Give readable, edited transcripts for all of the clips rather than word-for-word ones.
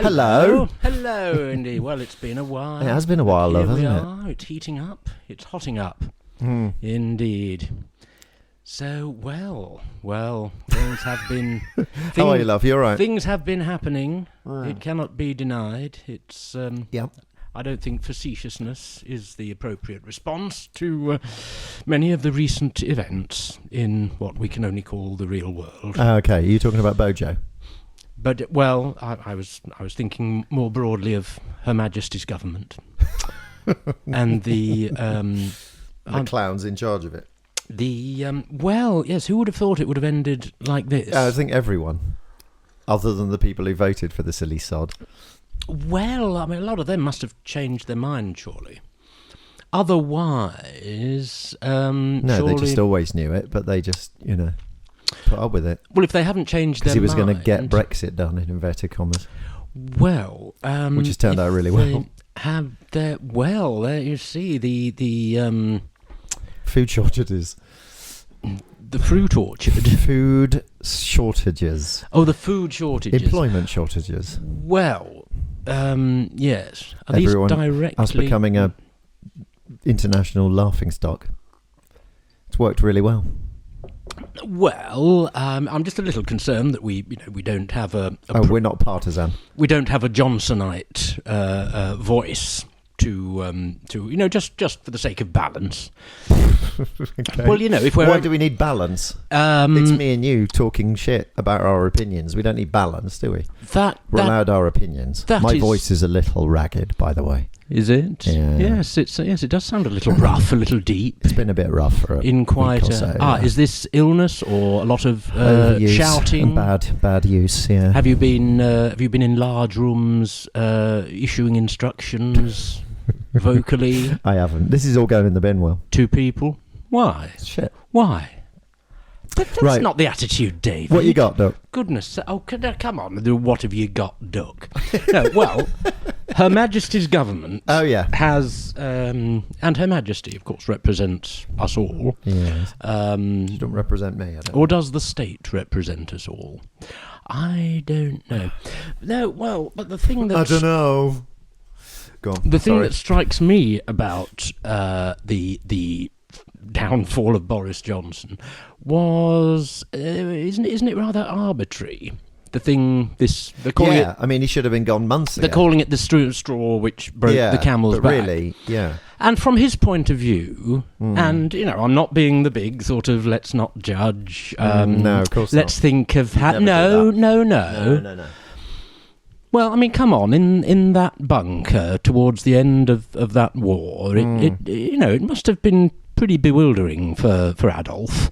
Hello. Hello, indeed. Well, it's been a while. It has been a while, love, hasn't it? It's heating up. It's hotting up. Indeed. So, well, things have been... How are you, love? You all right? Things have been happening. It cannot be denied. It's... Yep. I don't think facetiousness is the appropriate response to many of the recent events in what we can only call the real world. Okay, are you talking about Bojo? But, well, I was thinking more broadly of Her Majesty's government and the clowns in charge of it. Well, yes, who would have thought it would have ended like this? I think everyone, other than the people who voted for the silly sod. Well, I mean, a lot of them must have changed their mind, surely. Otherwise, no, surely... they just always knew it, but they just, put up with it. Well, if they haven't changed their mind... Because he was going to get Brexit done, in inverted commas. Well... which has turned out really well. Well, there you see, the food shortages. The fruit orchard. Food shortages. Oh, the food shortages. Employment shortages. Well, yes. Are Everyone, these directly... us becoming a international laughingstock. It's worked really well. Well, I'm just a little concerned that we don't have we're not partisan. We don't have a Johnsonite voice to just for the sake of balance. Okay. Well, if we're... Why do we need balance? It's me and you talking shit about our opinions. We don't need balance, do we? We're allowed our opinions. My voice is a little ragged, by the way. Is it? Yeah. Yes, it does sound a little rough, a little deep. It's been a bit rough for in quite week or so, yeah. Is this illness or a lot of shouting? And bad use, yeah. Have you been in large rooms issuing instructions vocally? I haven't. This is all going in the bin, Will. To people? Why? Shit. Why? That's not the attitude, Dave. What you got, Duck? Goodness. Oh, come on. What have you got, Duck? No, well, Her Majesty's government has... and Her Majesty, of course, represents us all. Yes. She don't represent me, I don't Or does the state represent us all? I don't know. No, well, but the thing that... I don't know. Go on. The thing that strikes me about the downfall of Boris Johnson was, isn't it rather arbitrary? The thing, they're calling it... I mean, he should have been gone months ago. They're calling it the straw which broke the camel's back. Really, yeah. And from his point of view, and, I'm not being the big sort of let's not judge. No, of course let's not. think of... No. Well, I mean, come on, in that bunker towards the end of that war, it must have been pretty bewildering for Adolf.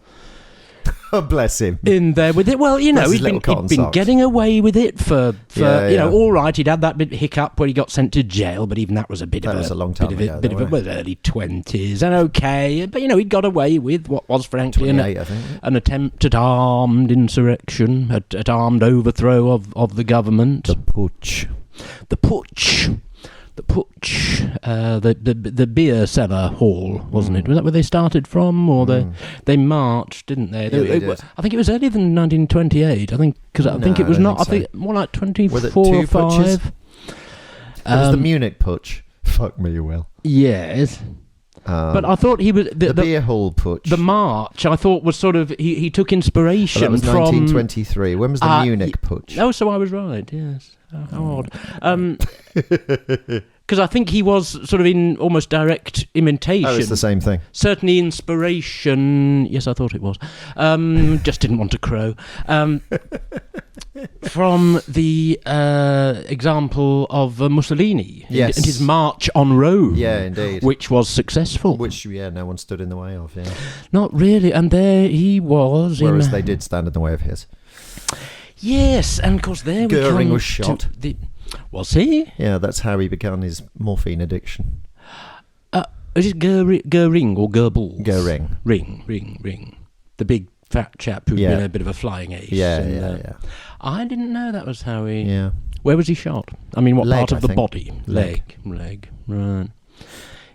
Oh, bless him. In there with it. Well, he'd been getting away with it for all right, he'd had that bit hiccup where he got sent to jail, but even that was a long time ago. Bit of early 20s, and okay, but he'd got away with what was frankly an attempt at armed insurrection, at armed overthrow of the government. The putsch. The beer cellar hall, wasn't it? Was that where they started from, or they marched, didn't they? They did. I think it was earlier than 1928. I think it was not. I think more like 24 or 5. Putches? It was the Munich putsch. Fuck me, you will. Yes. But I thought he was... The beer hall putsch. The march, I thought, was sort of... He took inspiration from... That was 1923. When was the Munich putsch? Oh, so I was right, yes. How odd. Because I think he was sort of in almost direct imitation. Oh, it's the same thing. Certainly inspiration... Yes, I thought it was. Just didn't want to crow. From the example of Mussolini and his march on Rome. Yeah, indeed. Which was successful. Which, no one stood in the way of, yeah. Not really, and there he was. Whereas they did stand in the way of his. Yes, and of course there Goering was shot. Was he? Yeah, that's how he began his morphine addiction. Is it Goering or Goebbels? Goering. Ring. The big fat chap who'd been a bit of a flying ace. Yeah. I didn't know that was how he... Yeah. Where was he shot? I mean, what part of the body? Leg. Right.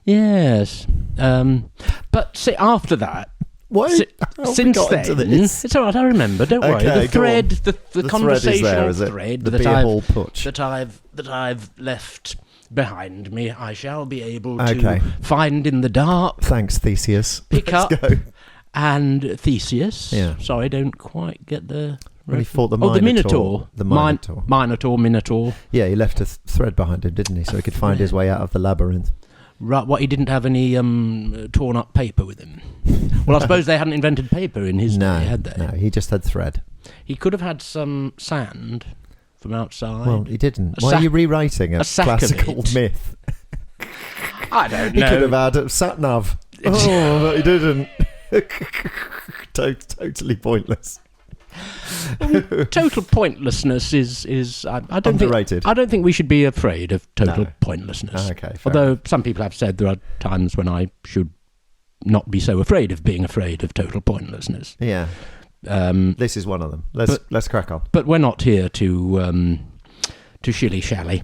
Yes. But see, after that, Since then, it's all right. I remember. Don't worry. The thread, the conversational thread that I've left behind me, I shall be able to find in the dark. Thanks, Theseus. Pick up. Go. And Theseus. Yeah. Sorry, I don't quite get the. When he fought the Minotaur. The Minotaur. Yeah, he left a thread behind him, didn't he? So he could find his way out of the labyrinth. Right, what, he didn't have any torn up paper with him? Well, I suppose they hadn't invented paper in his day, had they? No, he just had thread. He could have had some sand from outside. Well, he didn't. Why are you rewriting a classical myth? I don't know. He could have had a sat-nav. Oh, he didn't. Totally pointless. Total pointlessness is I don't underrated. I don't think we should be afraid of total pointlessness. Okay, although some people have said there are times when I should not be so afraid of being afraid of total pointlessness. Yeah. This is one of them. Let's crack on. But we're not here to shilly-shally.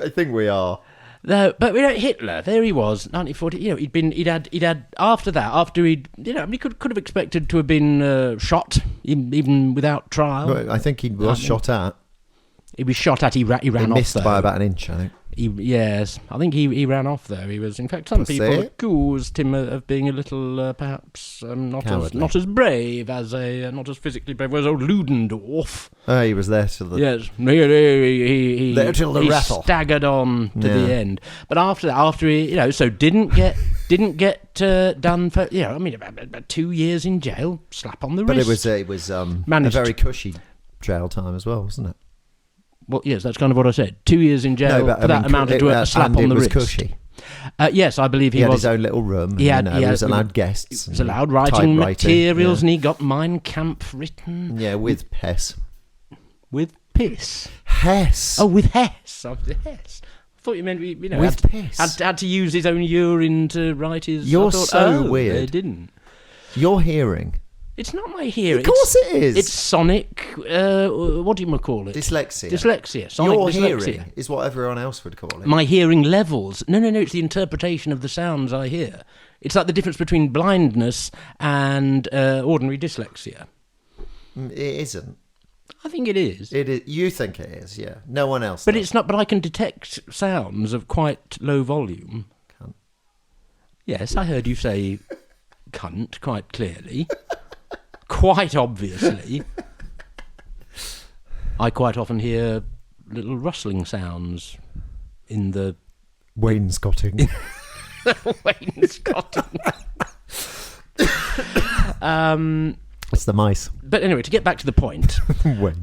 I think we are. No, but Hitler, there he was, 1940. He'd had after he could have expected to have been shot, even without trial. Well, I think he was shot at. He was shot at. He ran off. Missed by about an inch, I think. Yes, I think he ran off though. He was, in fact, some people accused him of being a little, perhaps not as brave as not as physically brave as old Ludendorff. He was there till the he rattle. Staggered on to the end. But after he so didn't get done for about 2 years in jail, slap on the wrist. But it was a very cushy jail time as well, wasn't it? Well, yes, that's kind of what I said. 2 years in jail for that amounted to a slap on the wrist. Cushy. Yes, I believe he had his own little room. He was allowed guests. He was allowed writing materials, and he got Mein Kampf written. Yeah, with Hess. With piss. Hess. Oh, with Hess. Hess. I thought you meant with piss. Had to use his own urine to write his. You're so weird. They didn't. Your hearing. It's not my hearing. Of course it is. It's sonic. What do you call it? Dyslexia. Sonic Your dyslexia. Hearing is what everyone else would call it. My hearing levels. No. It's the interpretation of the sounds I hear. It's like the difference between blindness and ordinary dyslexia. It isn't. I think it is. It is. You think it is, yeah. No one else But does. It's not. But I can detect sounds of quite low volume. Cunt. Yes, I heard you say cunt quite clearly. Quite obviously. I quite often hear little rustling sounds in the... Wainscoting. Wainscoting. It's the mice. But anyway, to get back to the point.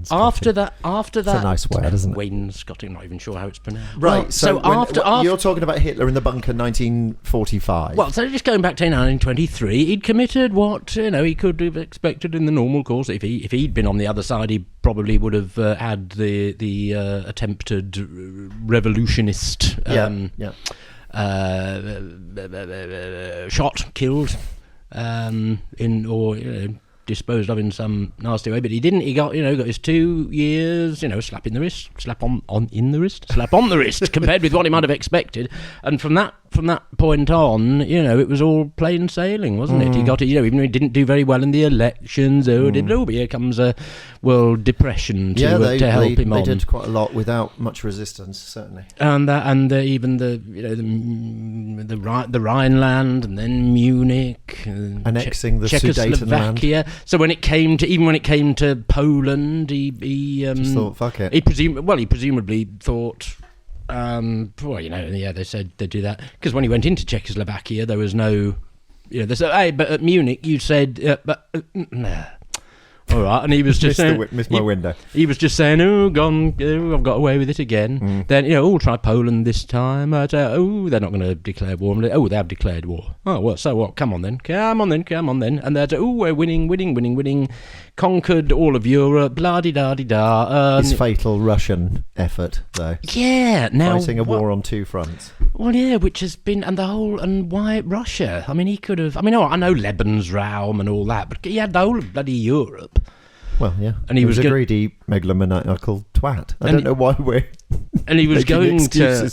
after that, it's a nice word, isn't it? Wainscoting. Not even sure how it's pronounced. Right. Well, so after you're talking about Hitler in the bunker, 1945. Well, so just going back to 1923, he'd committed what he could have expected in the normal course. If he'd been on the other side, he probably would have had the attempted revolutionist shot, killed, disposed of in some nasty way, but he didn't. He got his 2 years, slap in the wrist, slap on the wrist, compared with what he might have expected. And from that point on, it was all plain sailing, wasn't it? He got it, even though he didn't do very well in the elections. But here comes a world depression to help him on. They did quite a lot without much resistance, certainly. And even the Rhineland, and then Munich, annexing the Czechoslovakia. So when it came to Poland, he just thought, fuck it. He presumably thought. They said they'd do that because when he went into Czechoslovakia, there was no, they said, hey, but at Munich you said, all right, and he was just missed my window. He was just saying, I've got away with it again. Then we'll try Poland this time. They're not going to declare war. They have declared war. Oh well, so what? Come on then. And they're we're winning. Conquered all of Europe. Blah de da de da. His fatal Russian effort, though. Yeah, now fighting a war on two fronts. Well, yeah, which has been and why Russia? I mean, he could have. I know Lebensraum and all that, but he had the whole of bloody Europe. Well, yeah, and he was a greedy megalomaniacal twat. I don't know why we're. And he was going to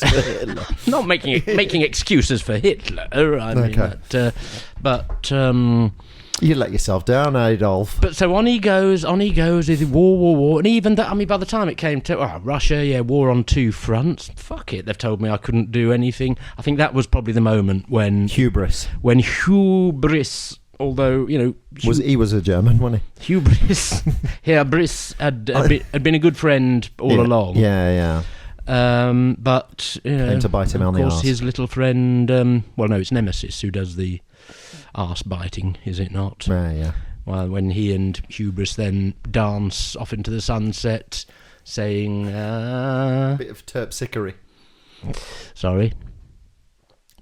not making excuses for Hitler. I mean, But you let yourself down, Adolf. But so on he goes, with war, and even that. I mean, by the time it came to Russia, war on two fronts. Fuck it, they've told me I couldn't do anything. I think that was probably the moment when hubris. Although, he was a German, wasn't he? Hiyababes had been a good friend all along. Yeah. But came to bite him on the arse. Of course, his little friend. It's Nemesis who does the arse biting, is it not? Yeah. Well, when he and Hubris then dance off into the sunset, saying, "A bit of terpsichore." Sorry.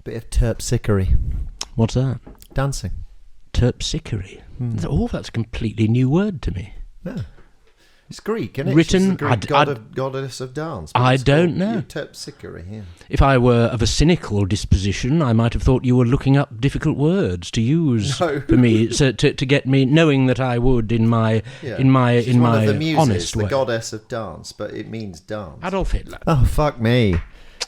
Bit of terpsichore. What's that? Dancing. Terpsichore. That's a completely new word to me. Yeah. It's Greek, isn't it? Written, goddess of dance. I don't know. Terpsichore, yeah. If I were of a cynical disposition, I might have thought you were looking up difficult words to use for me, to get me, knowing that I would in my She's in my one of the muses, honest way. The goddess of dance, but it means dance. Adolf Hitler. Oh, fuck me.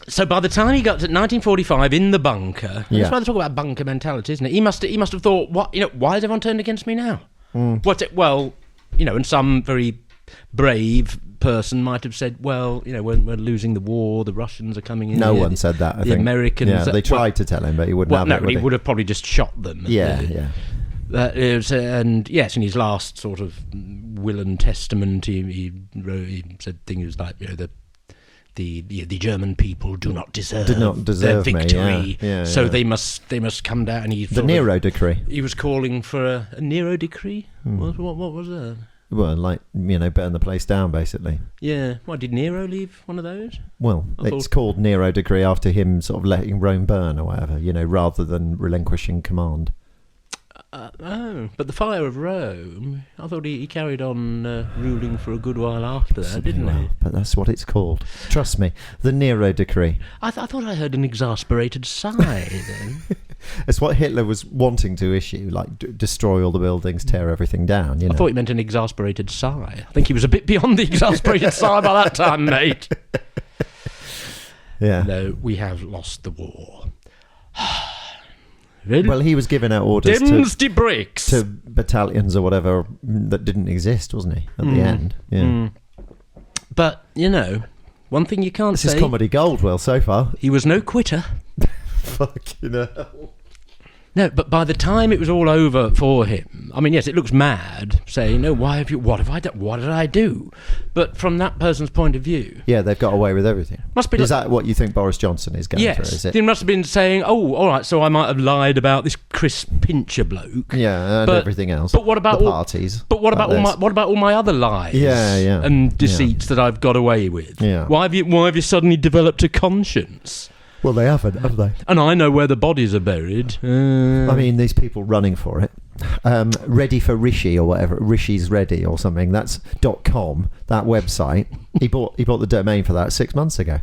So by the time he got to 1945 in the bunker, that's why they talk about bunker mentality, isn't it? He must have thought, why has everyone turned against me now? What's it? Well, and some very brave person might have said, well, we're losing the war, the Russians are coming in. No one said that, I think. The Americans. Yeah, they tried to tell him, but he wouldn't have it. He would have probably just shot them. Yeah. And yes, in his last sort of will and testament, he said things like, the German people do not deserve their victory, me, so they must come down. And the Nero Decree. He was calling for a Nero Decree. What was that? Well, burn the place down, basically. Yeah. Why did Nero leave one of those? Well, it's called Nero Decree after him sort of letting Rome burn or whatever, rather than relinquishing command. But the fire of Rome, I thought he carried on ruling for a good while after that, didn't he? But that's what it's called. Trust me, the Nero Decree. I thought I heard an exasperated sigh then. It's what Hitler was wanting to issue, like destroy all the buildings, tear everything down. I thought he meant an exasperated sigh. I think he was a bit beyond the exasperated sigh by that time, mate. Yeah. No, we have lost the war. Well, he was giving out orders to battalions or whatever that didn't exist, wasn't he, at the end? Yeah. But, one thing you can't say... This is comedy gold, Will, so far. He was no quitter. Fucking hell. No, but by the time it was all over for him, I mean, yes, it looks mad saying, what have I done? What did I do? But from that person's point of view... Yeah, they've got away with everything. Is that what you think Boris Johnson is going through, is it? He must have been saying, all right, so I might have lied about this Chris Pincher bloke. Yeah, and everything else. But what about the parties? But what about all my other lies? Yeah. And deceits that I've got away with? Yeah. Why have you suddenly developed a conscience? Well, they haven't, have they? And I know where the bodies are buried. I mean, these people running for it. Ready for Rishi or whatever. Rishi's Ready or something. That's .com, that website. He bought the domain for that 6 months ago.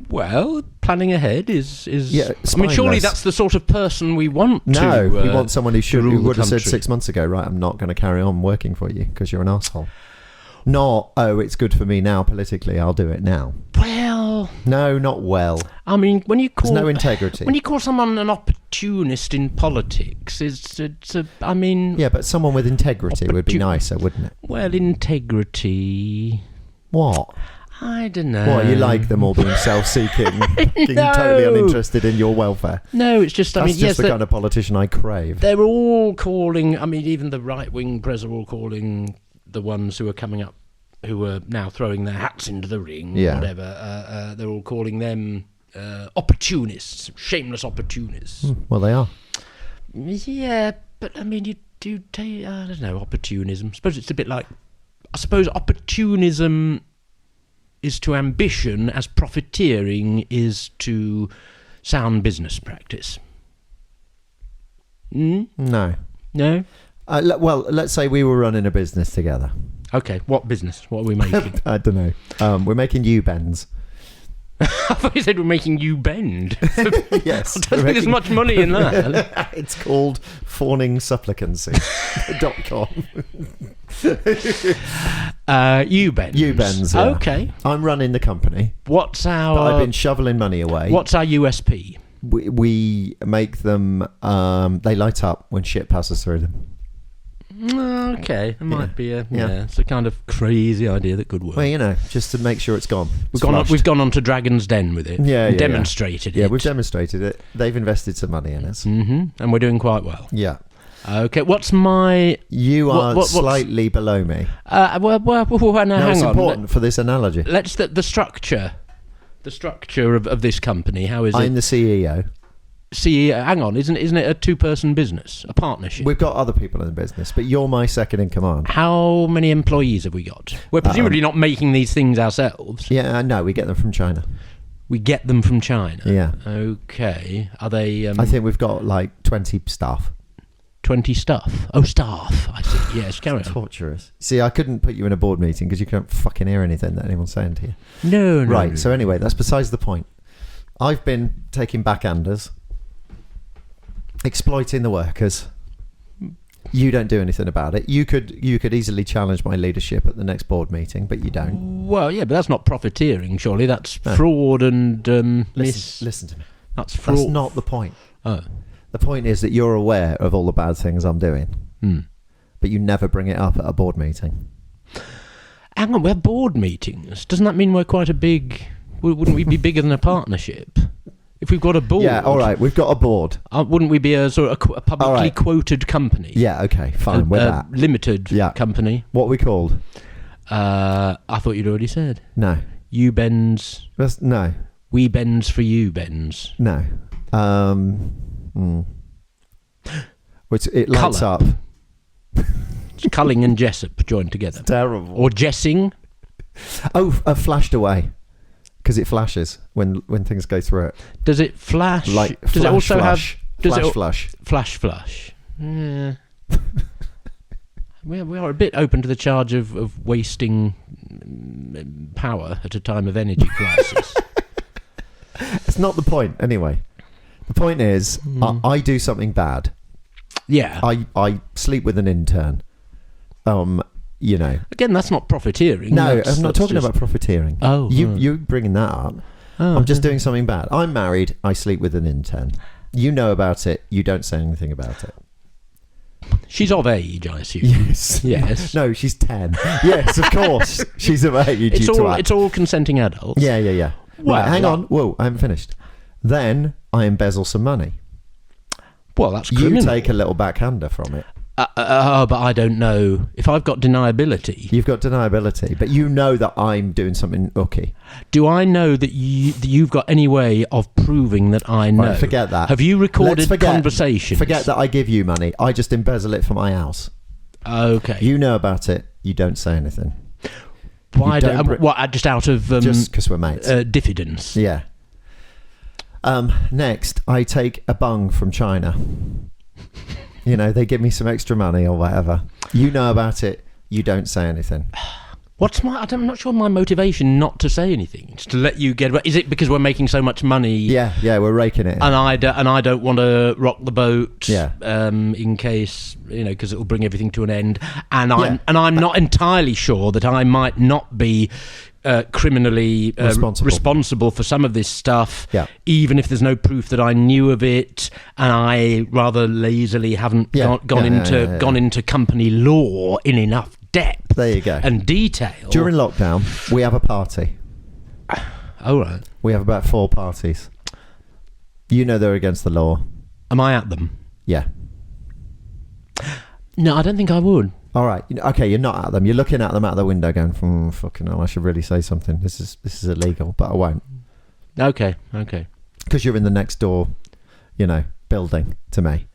Well, planning ahead is spineless. I mean, surely that's the sort of person we want to. No, we want someone who would have said country. 6 months ago, right, I'm not going to carry on working for you because you're an arsehole. Not, it's good for me now politically, I'll do it now. Well... No, not well. I mean, when you call... There's no integrity. When you call someone an opportunist in politics, I mean... Yeah, but someone with integrity would be nicer, wouldn't it? Well, integrity... What? I don't know. What, you like them all being self-seeking, being totally uninterested in your welfare? No, it's just, That's just the kind of politician I crave. They're all calling, I mean, even the right-wing press are all calling... the ones who are coming up, who are now throwing their hats into the ring, whatever, they're all calling them opportunists, shameless opportunists. Well, they are. Yeah, but I mean, you do take, I don't know, opportunism. I suppose it's a bit like, opportunism is to ambition as profiteering is to sound business practice. No. No? Well, let's say we were running a business together. Okay, what business? What are we making? I don't know. We're making U-bends. I thought you said we're making you bend. Yes. I don't think there's much money in that. It's called fawningsupplicancy.com. U-bends. U-bends, yeah. Okay. I'm running the company. But I've been shoveling money away. What's our USP? we make them. They light up when shit passes through them. Okay, it might be it's a kind of crazy idea that could work. Well, just to make sure it's gone. We've gone on to Dragon's Den with it. Demonstrated it. Yeah, we've demonstrated it. They've invested some money in us. Mm-hmm. And we're doing quite well. Yeah. Okay, what's my... You are slightly below me. Hang on. It's important for this analogy. Let's the structure of this company. How is it? I'm the CEO. CEO. Hang on, isn't it a two-person business, a partnership? We've got other people in the business, but you're my second in command. How many employees have we got? We're presumably not making these things ourselves. Yeah, no, we get them from China. We get them from China. Yeah. Okay. Are they? I think we've got like 20 staff. 20 staff. Oh, staff. I see. Yes, carry on. Torturous. See, I couldn't put you in a board meeting because you can't fucking hear anything that anyone's saying to you. No. Right. No. So anyway, that's besides the point. I've been taking backhanders, exploiting the workers. You don't do anything about it. You could easily challenge my leadership at the next board meeting, but you don't. Well, yeah, but that's not profiteering, surely. That's fraud and listen to me. That's fraud. That's not the point. Oh. The point is that you're aware of all the bad things I'm doing, but you never bring it up at a board meeting. Hang on, we have board meetings. Doesn't that mean we're quite a big... Wouldn't we be bigger than a partnership? If we've got a board... Yeah, all right, we've got a board. Wouldn't we be a sort of a publicly quoted company? Yeah, okay, fine, we're that. Limited company. What are we called? I thought you'd already said. No. You bends... No. We bends for you bends. No. It lights up. It's Culling and Jessup joined together. It's terrible. Or Jessing. Oh, flashed away. Because it flashes when things go through it. Does it flash? Like does flash, it also flash, have flash? Flash. Yeah. we are a bit open to the charge of wasting power at a time of energy crisis. It's not the point, anyway. The point is, I do something bad. Yeah. I sleep with an intern. Again, that's not profiteering. No, I'm not talking about profiteering. Oh. You bringing that up. Oh, I'm just doing something bad. I'm married. I sleep with an intern. You know about it. You don't say anything about it. She's of age, I assume. Yes. No, she's 10. Yes, of course. She's of age. It's all consenting adults. Yeah. Well, right, hang on. Whoa, I haven't finished. Then I embezzle some money. Well, that's criminal. You take a little backhander from it. But I don't know. If I've got deniability... You've got deniability, but you know that I'm doing something ooky. Do I know that you've got any way of proving that I know? Right, forget that. Have you recorded conversations? Forget that I give you money. I just embezzle it from my house. Okay. You know about it. You don't say anything. Why? Just out of... just because we're mates. Diffidence. Yeah. Next, I take a bung from China. They give me some extra money or whatever. You know about it. You don't say anything. I'm not sure my motivation not to say anything. Just to let you get... Is it because we're making so much money? Yeah, we're raking it in. And I don't want to rock the boat. Yeah. In case, because it will bring everything to an end. And I'm not entirely sure that I might not be... criminally responsible for some of this stuff, even if there's no proof that I knew of it, and I rather lazily haven't gone into company law in enough depth. There you go. And detail. During lockdown, we have a party. Oh, right. We have about 4 parties. They're against the law. Am I at them? Yeah. No, I don't think I would. All right. Okay, you're not at them. You're looking at them out the window going, fucking hell, I should really say something. This is illegal, but I won't. Okay. Because you're in the next door, building to me.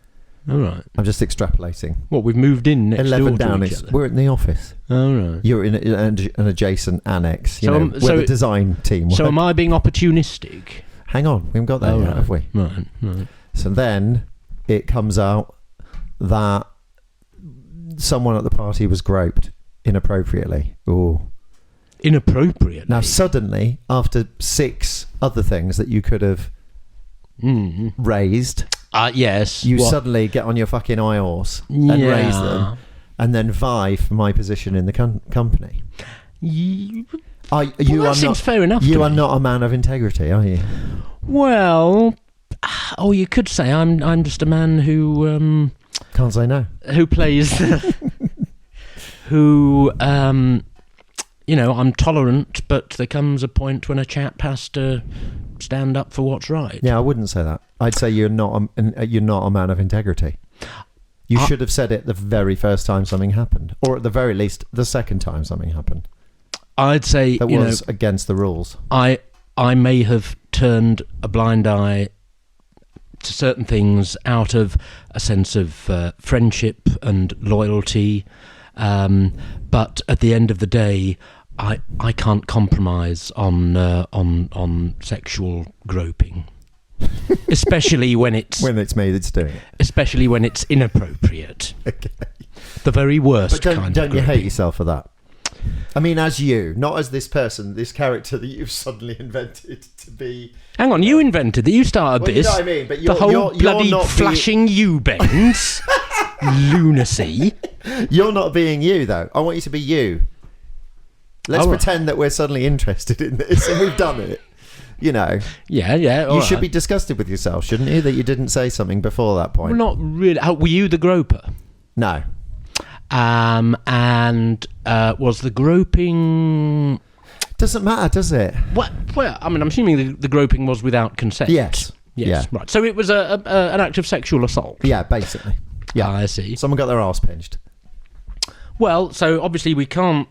All right. I'm just extrapolating. What, we've moved in next 11 door to down each other? We're in the office. All right. You're in an adjacent annex. We're the design team. So am I being opportunistic? Hang on. We haven't got there yet, have we? Right. So then it comes out that someone at the party was groped inappropriately. Ooh. Inappropriately? Now suddenly, after 6 other things that you could have raised, yes, you suddenly get on your fucking high horse and raise them, and then vie for my position in the company. That seems fair enough. You are not a man of integrity, are you? Well, Oh, you could say I'm just a man who Can't say no. who plays who I'm tolerant, but there comes a point when a chap has to stand up for what's right. Yeah, I wouldn't say that. I'd say you're not a man of integrity. You should have said it the very first time something happened, or at the very least, the second time something happened. I'd say that was against the rules. I may have turned a blind eye to certain things out of a sense of friendship and loyalty, but at the end of the day, I can't compromise on sexual groping. Especially when it's me that's doing it. Especially when it's inappropriate. Okay. The very worst kind of Don't you groping. hate yourself for that? I mean, as you, not as this person, this character that you've suddenly invented to be. Hang on, you invented that. You started Well, this. you know what I mean, but the whole you're bloody not flashing U-bends. Lunacy. You're not being you, though. I want you to be you. Let's pretend that we're suddenly interested in this and we've done it. You know. Yeah. You should be disgusted with yourself, shouldn't you, that you didn't say something before that point? Well, not really. Were you the groper? No. And was the groping... Doesn't matter, does it? Well, I mean, I'm assuming the groping was without consent. Yes. Yeah. Right. So it was an act of sexual assault. Yeah, basically. Yeah. I see. Someone got their arse pinched. Well, so obviously we can't,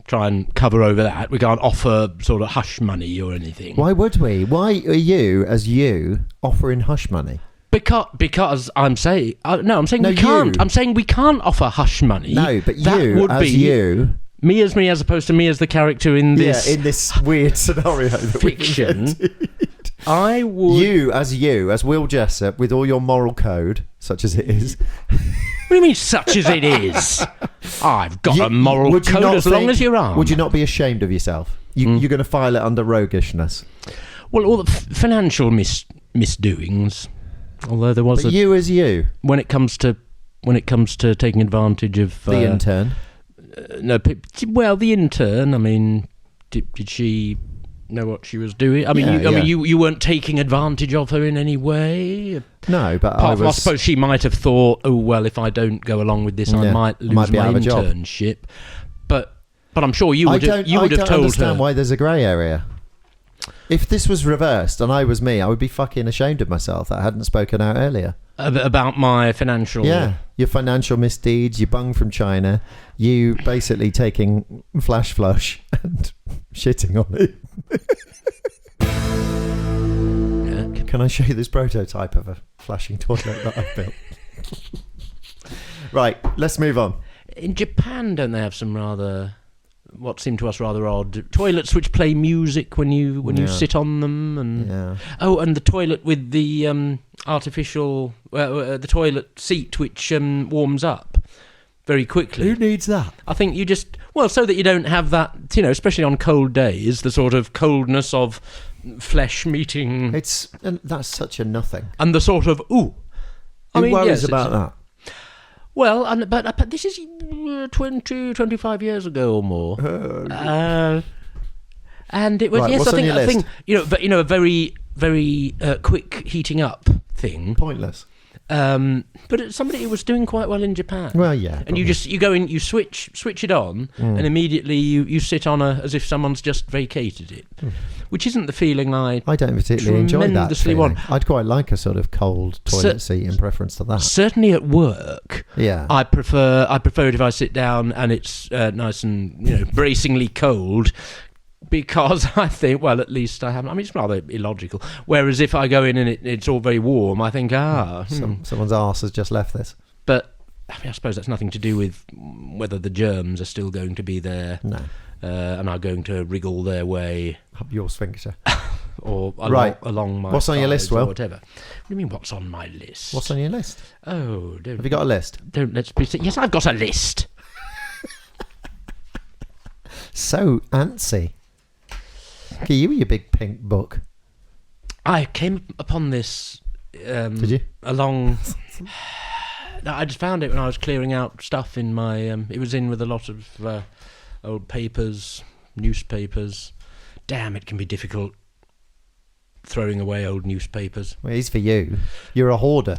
try and cover over that. We can't offer sort of hush money or anything. Why would we? Why are you, as you, offering hush money? Because I'm saying I'm saying No, we can't. you. I'm saying we can't offer hush money. No, but that you, would as be you, me as opposed to me as the character in this. in this weird scenario that fiction. I would. You, as Will Jessup, with all your moral code, such as it is. What do you mean, such as it is? I've got a moral code as long as your arm. Would you not be ashamed of yourself? You're going to file it under roguishness. Well, all the financial misdoings. Although there was but you as you, when it comes to taking advantage of the intern. The intern. I mean, did she know what she was doing? I mean, you weren't taking advantage of her in any way. No, but I suppose she might have thought, oh well, if I don't go along with this, I might lose my internship. But I'm sure you would have told her. I don't understand why there's a grey area. If this was reversed and I was me, I would be fucking ashamed of myself that I hadn't spoken out earlier. About my financial... Yeah, your financial misdeeds, you bung from China, you basically taking flush and shitting on it. Yeah. Can I show you this prototype of a flashing toilet that I've built? Right, let's move on. In Japan, don't they have some what seem to us rather odd toilets which play music when you sit on them, and and the toilet with the artificial the toilet seat which warms up very quickly. Who needs that? I think you just so that you don't have that, especially on cold days, the sort of coldness of flesh meeting. That's such a nothing. And the sort of Who worries about that? Well, but this is 25 years ago or more, and it was right, I think a very very quick heating up thing. Pointless. But somebody was doing quite well in Japan. Well, yeah, and probably. you go in, you switch it on, and immediately you sit on as if someone's just vacated it, which isn't the feeling I don't particularly enjoy that feeling. Want. I'd quite like a sort of cold toilet seat in preference to that. Certainly at work, I prefer it if I sit down and it's nice and bracingly cold. Because I think, well, at least I haven't. I mean, it's rather illogical. Whereas if I go in and it's all very warm, I think, someone's arse has just left this. But I suppose that's nothing to do with whether the germs are still going to be there. No. And are going to wriggle their way up your sphincter, or along my. What's on your list, Will? Whatever. What do you mean? What's on my list? What's on your list? Oh, have you got a list? Let's be. Yes, I've got a list. So antsy. Okay, you with your big pink book. I came upon this. Did you? Along. I just found it when I was clearing out stuff in my. It was in with a lot of old papers, newspapers. Damn, it can be difficult throwing away old newspapers. Well, he's for you. You're a hoarder.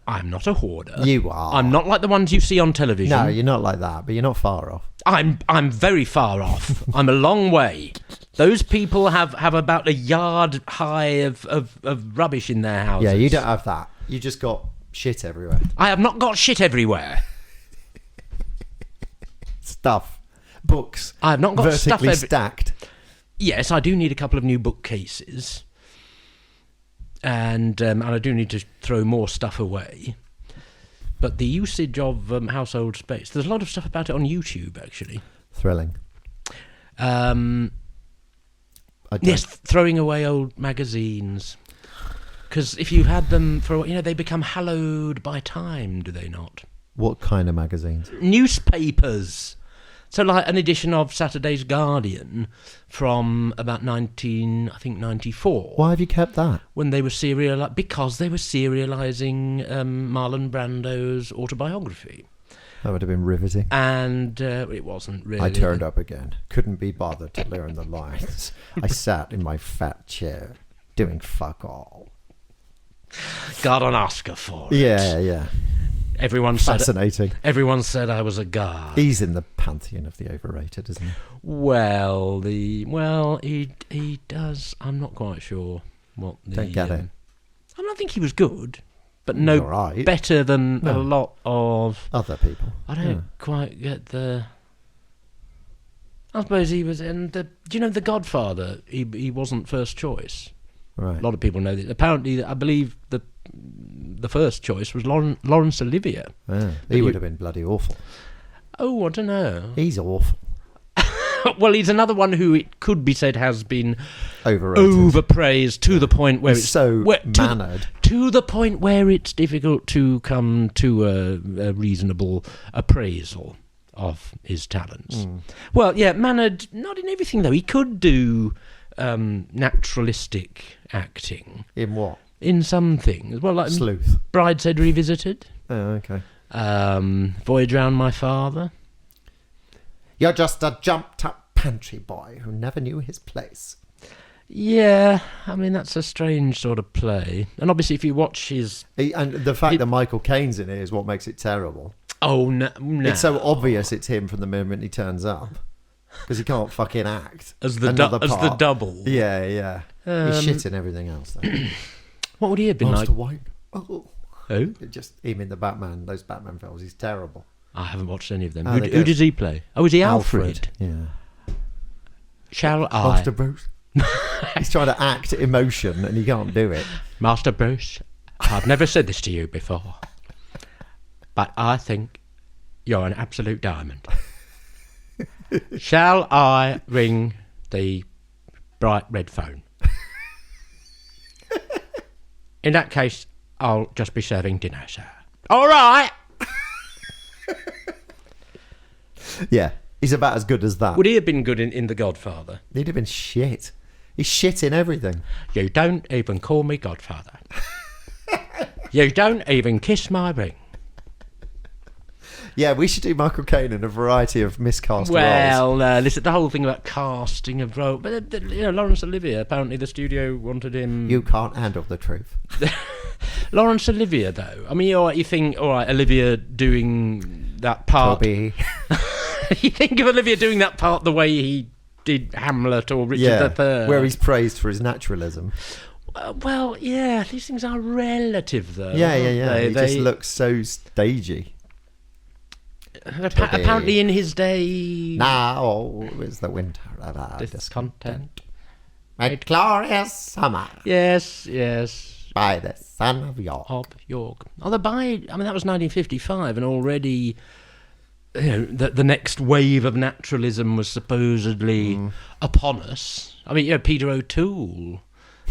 I'm not a hoarder. You are. I'm not like the ones you see on television. No, you're not like that, but you're not far off. I'm very far off. I'm a long way. Those people have about a yard high of rubbish in their houses. Yeah, you don't have that. You just got shit everywhere. I have not got shit everywhere. Stuff. Books. I have not got vertically stuff stacked. Yes, I do need a couple of new bookcases. And I do need to throw more stuff away. But the usage of household space, there's a lot of stuff about it on YouTube, actually. Thrilling. Yes, throwing away old magazines. Because if you've had them for, they become hallowed by time, do they not? What kind of magazines? Newspapers. So like an edition of Saturday's Guardian from about 1994. Why have you kept that? When they were because they were serialising Marlon Brando's autobiography. That would have been riveting. And it wasn't really. I turned up again. Couldn't be bothered to learn the lines. I sat in my fat chair doing fuck all. Got an Oscar for it. Yeah. Everyone Fascinating. Everyone said I was a guard. He's in the pantheon of the overrated, isn't he? Well, he does. I'm not quite sure what the. Don't get it. I don't think he was good, but better than a lot of other people. I don't quite get the. I suppose he was in the. Do you know The Godfather? He wasn't first choice. Right. A lot of people know that. Apparently, I believe the first choice was Laurence Olivier. Yeah, he would have been bloody awful. Oh, I don't know. He's awful. Well, he's another one who it could be said has been overpraised to the point where it's mannered. To the point where it's difficult to come to a reasonable appraisal of his talents. Well, yeah, mannered, not in everything though. He could do naturalistic acting. In what? In some things. Well, like Sleuth. Brideshead Revisited. Oh, okay. Voyage Round My Father. You're just a jumped-up pantry boy who never knew his place. Yeah, I mean, that's a strange sort of play. And obviously, if you watch his... And the fact that Michael Caine's in it is what makes it terrible. Oh, no. It's so obvious it's him from the moment he turns up. Because he can't fucking act. As the double. Yeah. He's shit in everything else, though. What would he have been Master like? White. Oh. Who? Just him in those Batman films. He's terrible. I haven't watched any of them. Who does he play? Oh, is he Alfred? Yeah. Shall I? Master Bruce. He's trying to act emotion and he can't do it. Master Bruce, I've never said this to you before, but I think you're an absolute diamond. Shall I ring the bright red phone? In that case, I'll just be serving dinner, sir. All right. Yeah, he's about as good as that. Would he have been good in The Godfather? He'd have been shit. He's shit in everything. You don't even call me Godfather. You don't even kiss my ring. Yeah, we should do Michael Caine in a variety of miscast roles. Well, listen, the whole thing about casting of role, but Laurence Olivier, apparently the studio wanted him. You can't handle the truth. Laurence Olivier, though. I mean, you think, all right, Olivier doing that part. Toby. You think of Olivier doing that part the way he did Hamlet or Richard III. Where he's praised for his naturalism. Well, yeah, these things are relative, though. Yeah. He just looks so stagey. Apparently in his day... Now is the winter of our discontent. A glorious summer. Yes. By the son of York. Although that was 1955, and already... the next wave of naturalism was supposedly upon us. I mean, Peter O'Toole,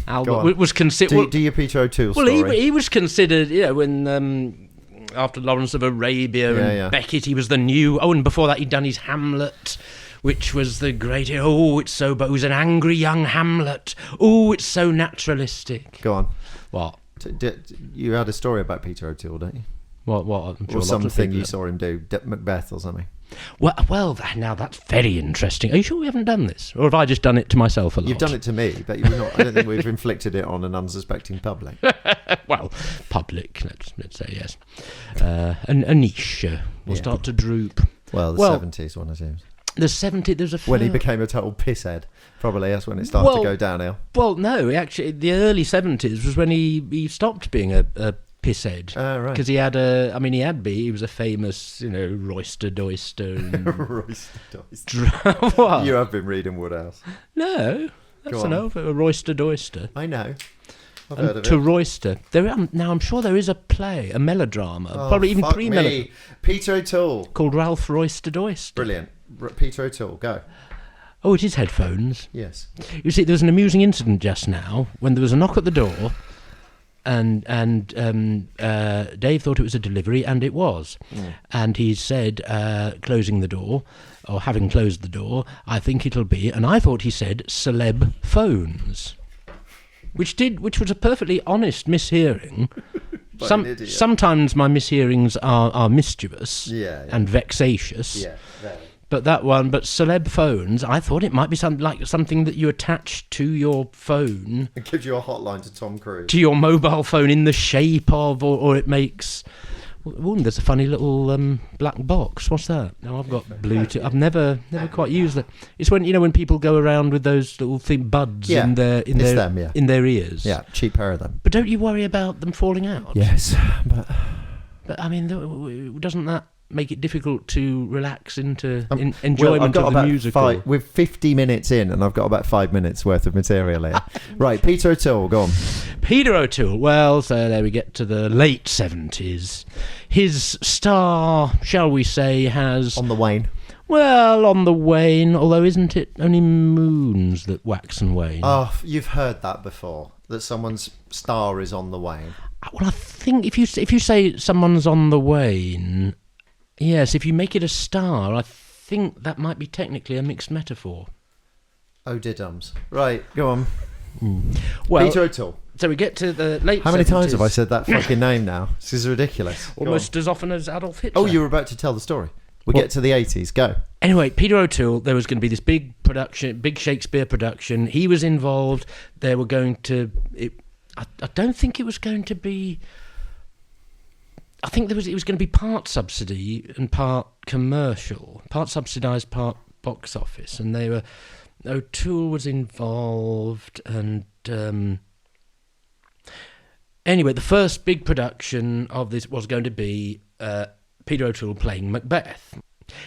Albert was considered. Do your Peter O'Toole story. Well, he was considered. When after Lawrence of Arabia and Beckett, he was the new. Oh, and before that, he'd done his Hamlet, which was the great. Oh, it's so. But it was an angry young Hamlet. Oh, it's so naturalistic. Go on. What? You had a story about Peter O'Toole, don't you? What? I'm sure or something you saw him do, Macbeth or something. Well, now that's very interesting. Are you sure we haven't done this? Or have I just done it to myself a lot? You've done it to me, but you've not. I don't think we've inflicted it on an unsuspecting public. Well, public, let's say, yes. A niche will start to droop. Well, the 70s one, I assume. The 70s, there's a... When he became a total pisshead. Probably that's when it started to go downhill. Well, no, actually, the early 70s was when he stopped being a pisshead. Right. Because he was a famous, roister doister. Roister doister. What? You have been reading Woodhouse. No, that's an old, a roister doister. I know. I've heard of To it. roister. Now, I'm sure there is a play, a melodrama, probably even pre-melodrama. Peter O'Toole. Called Ralph Roister Doister. Brilliant. Peter O'Toole, go. Oh, it is headphones. Yes. You see, there was an amusing incident just now when there was a knock at the door, and Dave thought it was a delivery, and it was. And he said, closing the door, or having closed the door, I think it'll be, and I thought he said celeb phones, which was a perfectly honest mishearing. Sometimes my mishearings are mischievous and vexatious. Yeah, very. But celeb phones, I thought it might be something that you attach to your phone. It gives you a hotline to Tom Cruise. To your mobile phone in the shape of, or it makes... Ooh, there's a funny little black box. What's that? No, I've got Bluetooth. I've never quite used it. It's when people go around with those little buds in their ears. Yeah, cheap pair of them. But don't you worry about them falling out? Yes, but I mean, doesn't that make it difficult to relax into enjoyment of the musical? We're 50 minutes in, and I've got about 5 minutes worth of material here. Right, Peter O'Toole, go on. Peter O'Toole. Well, so there we get to the late 70s. His star, shall we say, has... On the wane. Well, on the wane, although isn't it only moons that wax and wane? Oh, you've heard that before, that someone's star is on the wane. Well, I think if you say someone's on the wane... Yes, if you make it a star, I think that might be technically a mixed metaphor. Oh, diddums. Right, go on. Well, Peter O'Toole. So we get to the late 70s. How many times have I said that fucking name now? This is ridiculous. Almost as often as Adolf Hitler. Oh, you were about to tell the story. Get to the 80s. Go. Anyway, Peter O'Toole, there was going to be this big Shakespeare production. He was involved. They were going to... I don't think it was going to be... I think it was going to be part subsidy and part commercial, part subsidised, part box office, and O'Toole was involved, and anyway, the first big production of this was going to be Peter O'Toole playing Macbeth.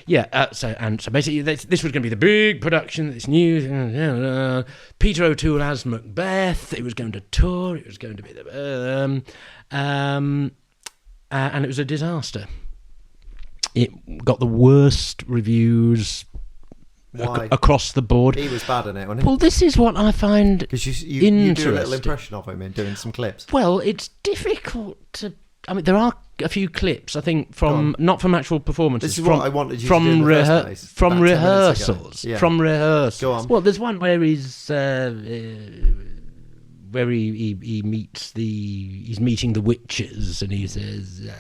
Yeah, so basically this was going to be the big production, this new Peter O'Toole as Macbeth. It was going to tour. It was going to be and it was a disaster. It got the worst reviews across the board. He was bad in it, wasn't he? Well, this is what I find because you interesting. do a little impression of him in doing some clips. Well, it's difficult to... I mean, there are a few clips, I think, not from actual performances. This is what I wanted you to do in the first place. From rehearsals. Yeah. From rehearsals. Go on. Well, there's one where he's... where he meets he's meeting the witches, and he says,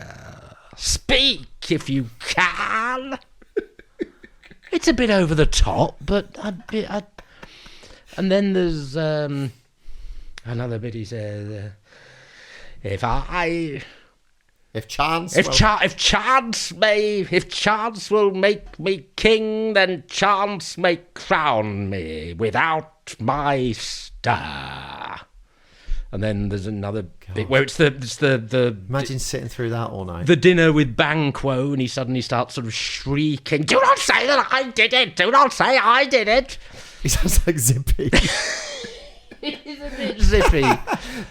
"Speak if you can." It's a bit over the top, but and then there's another bit. He says, "If chance will make me king, then chance may crown me without my star." And then there's another bit where it's the imagine sitting through that all night. The dinner with Banquo, and he suddenly starts sort of shrieking, "Do not say that I did it! Do not say I did it!" He sounds like Zippy. He's a bit zippy.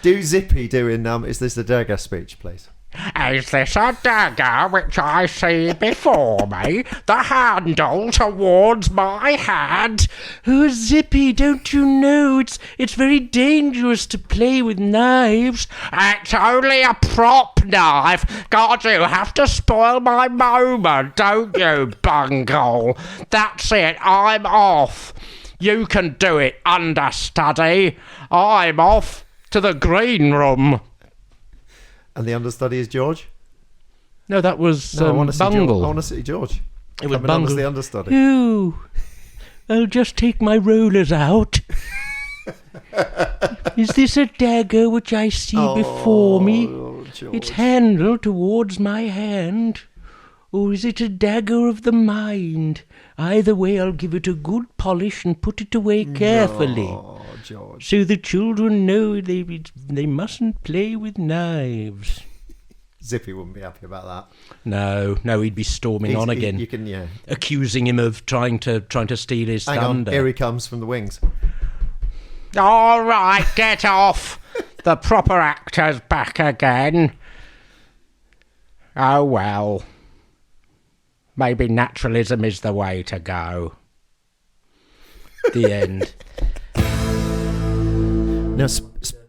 Do Zippy doing Is This the Dagger speech, please? "Is this a dagger which I see before me? The handle towards my hand." "Oh, Zippy, don't you know it's very dangerous to play with knives?" "It's only a prop knife. God, you have to spoil my moment, don't you, bungle? That's it, I'm off. You can do it, understudy. I'm off to the green room." And the understudy is George? No, that was I want to see Bungle. I want to see George. It was coming on as Bungle. the understudy. Ooh, I'll just take my rollers out. Is this a dagger which I see before me? George. Its handle towards my hand. Or is it a dagger of the mind? Either way, I'll give it a good polish and put it away carefully. Oh, George. So the children know they mustn't play with knives. Zippy wouldn't be happy about that. No, he'd be storming on again, You can, yeah. accusing him of trying to steal his Hang thunder. on, here he comes from the wings. All right, get off. The proper actor's back again. Oh well. Maybe naturalism is the way to go. The end. Now,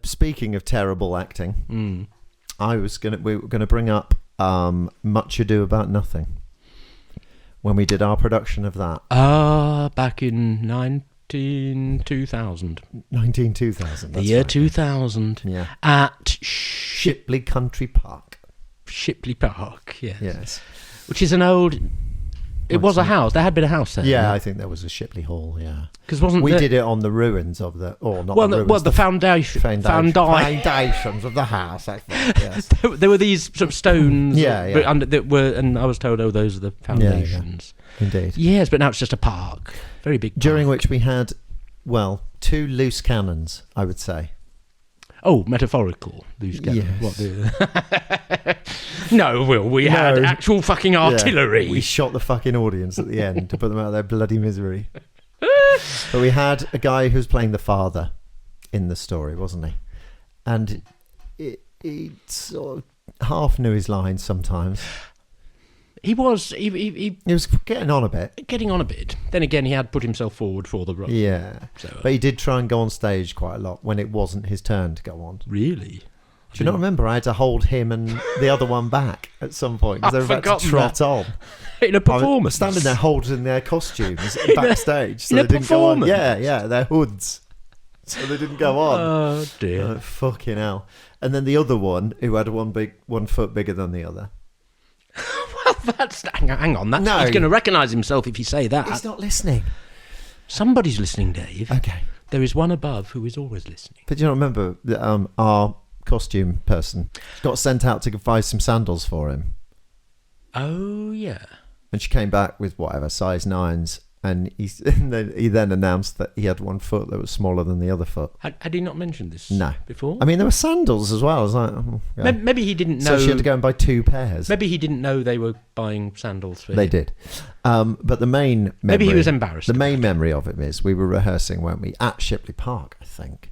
speaking of terrible acting, we were gonna bring up Much Ado About Nothing when we did our production of that. Back in 2000. 2000. The year 2000. Yeah. At Shipley Country Park. Shipley Park, yes. Yes. Which is an old... It was a house. There had been a house there. Yeah, I think there was a Shipley Hall, yeah. Because wasn't we did it on the ruins of the... Or not the ruins. Well, the foundations Foundations of the house, I think, yes. There were these sort of stones Yeah. that were... And I was told, those are the foundations. Yeah. Indeed. Yes, but now it's just a park. Very big park. During which we had, well, 2 loose cannons, I would say. Oh, metaphorical. Loose cannon. Yes. What the... No, Will, we had actual fucking artillery. Yeah, we shot the fucking audience at the end to put them out of their bloody misery. But we had a guy who was playing the father in the story, wasn't he? And he sort of half knew his lines sometimes. He was getting on a bit. Getting on a bit. Then again, he had put himself forward for the role. Yeah. So, but he did try and go on stage quite a lot when it wasn't his turn to go on. Really? Do you not remember? I had to hold him and the other one back at some point because they were about to trot on. In a performance? Standing there holding their costumes backstage. So in a they didn't go on. performance? Yeah, their hoods. So they didn't go on. Oh, dear. Fucking hell. And then the other one, who had one foot bigger than the other. Well, hang on. He's going to recognise himself if you say that. He's not listening. Somebody's listening, Dave. Okay. There is one above who is always listening. But do you not remember that our costume person got sent out to buy some sandals for him? Oh, yeah. And she came back with whatever, size 9s. And he then announced that he had one foot that was smaller than the other foot. Had he not mentioned this before? I mean, there were sandals as well. I was like, yeah. Maybe he didn't know. So she had to go and buy 2 pairs. Maybe he didn't know they were buying sandals for him. They did. But the main memory... Maybe he was embarrassed. The main memory of it is we were rehearsing, weren't we, at Shipley Park, I think.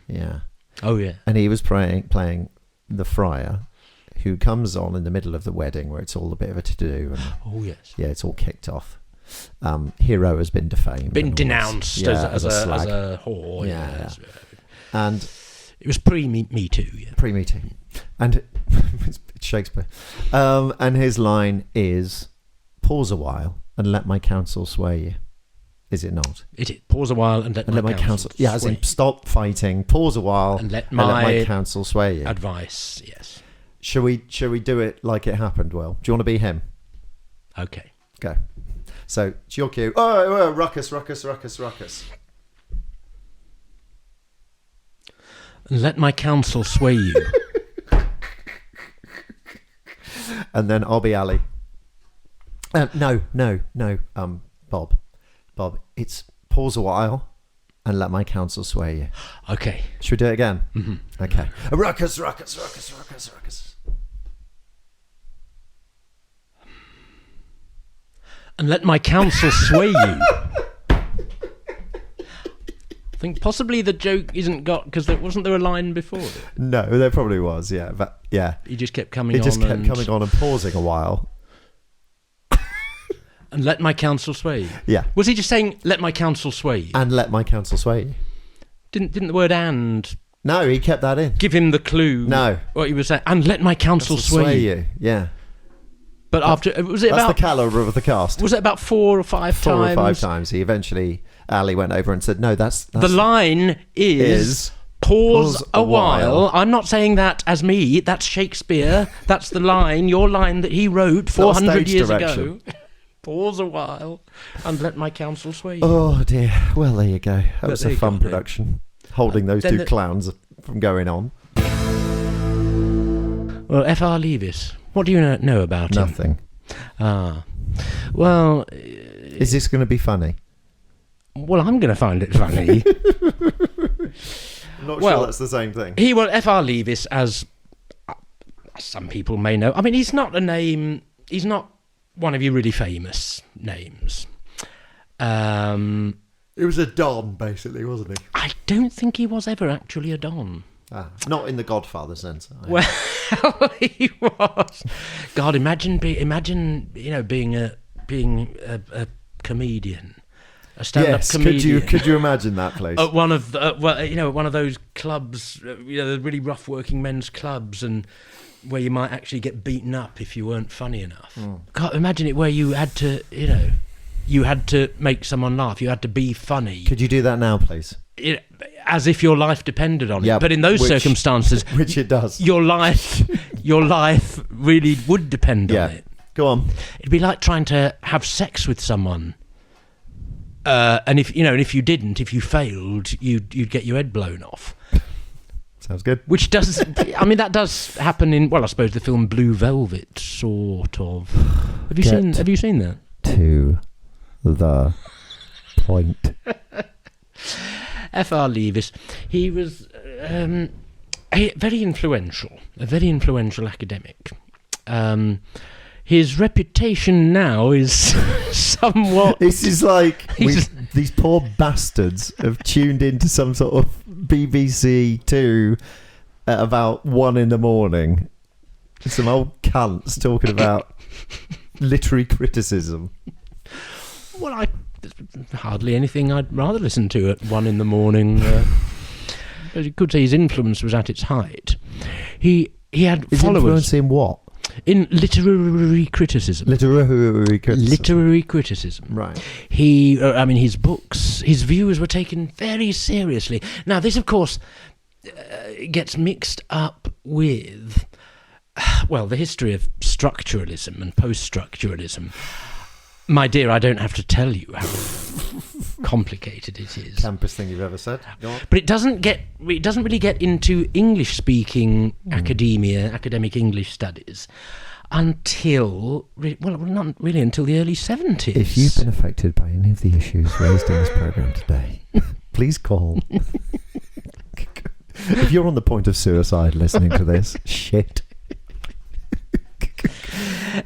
Yeah. Oh, yeah. And he was playing the friar, who comes on in the middle of the wedding where it's all a bit of a to-do. And, oh, yes. Yeah, it's all kicked off. Hero has been defamed. Been denounced as a whore. Yeah. And it was pre-Me Too, yeah. Pre-Me Too. And it's Shakespeare. And his line is, pause a while and let my counsel sway you. Is it not? It is. Pause a while and let my counsel sway. Yeah, as in stop fighting, pause a while and let my counsel sway you. Advice, yes. Shall we do it like it happened, Will? Do you want to be him? Okay. Go. So, it's your cue. Oh, ruckus. And let my counsel sway you. And then I'll be Ali. No, Bob. It's pause a while and let my counsel sway you. Okay. Should we do it again? Mm-hmm. Okay. Ruckus. And let my counsel sway you. I think possibly the joke isn't got because wasn't there a line before it? No, there probably was. Yeah, but yeah, he just kept coming on. He just kept coming on and pausing a while. And let my counsel sway you. Yeah. Was he just saying let my counsel sway you? And let my counsel sway you. Didn't the word "and"? No, he kept that in. Give him the clue. No. What he was saying. And let my counsel sway you. Yeah. But after was it that's about the calibre of the cast? Was it about 4 or 5 times? 4 or 5 times. He eventually, Ali went over and said, "No, that's the line is pause a while." I'm not saying that as me. That's Shakespeare. That's the line. Your line that he wrote 400 years ago. Pause a while and let my counsel sway you. Oh dear. Well, there you go. That was there a you fun go, production. Holding those two clowns from going on. Well, F.R. Leavis, what do you know about him? Nothing. Ah. Well... Is this going to be funny? Well, I'm going to find it funny. I'm not sure that's the same thing. F.R. Leavis, as some people may know. I mean, he's not a name... He's not one of your really famous names. It was a Don, basically, wasn't he? I don't think he was ever actually a Don. Not in the Godfather sense. Well, he was. God, imagine being a comedian, a stand-up comedian. Could you imagine that place? At one of one of those clubs, the really rough working men's clubs, and where you might actually get beaten up if you weren't funny enough. God, imagine it where you had to, you had to make someone laugh. You had to be funny. Could you do that now, please? As if your life depended on it. But in those circumstances, which it does, your life really would depend on it. Go on. It'd be like trying to have sex with someone, and if you didn't, if you failed, you'd get your head blown off. Sounds good. Which does, I mean, that does happen in, well, I suppose the film Blue Velvet, sort of. Have you seen that? To the point. F.R. Leavis, he was a very influential academic. His reputation now is somewhat... This is like these poor bastards have tuned into some sort of BBC 2 at about 1 a.m. Some old cunts talking about literary criticism. Well, hardly anything I'd rather listen to at 1 a.m. But you could say his influence was at its height. He had his followers. Influence in what? In literary criticism. Literary criticism. Right. His books, his views were taken very seriously. Now, this, of course, gets mixed up with, the history of structuralism and post-structuralism. My dear, I don't have to tell you how complicated it is. Campus thing you've ever said. Go on. But it doesn't really get into English-speaking academic English studies until, not really until the early 70s. If you've been affected by any of the issues raised in this programme today, please call. If you're on the point of suicide listening to this, shit.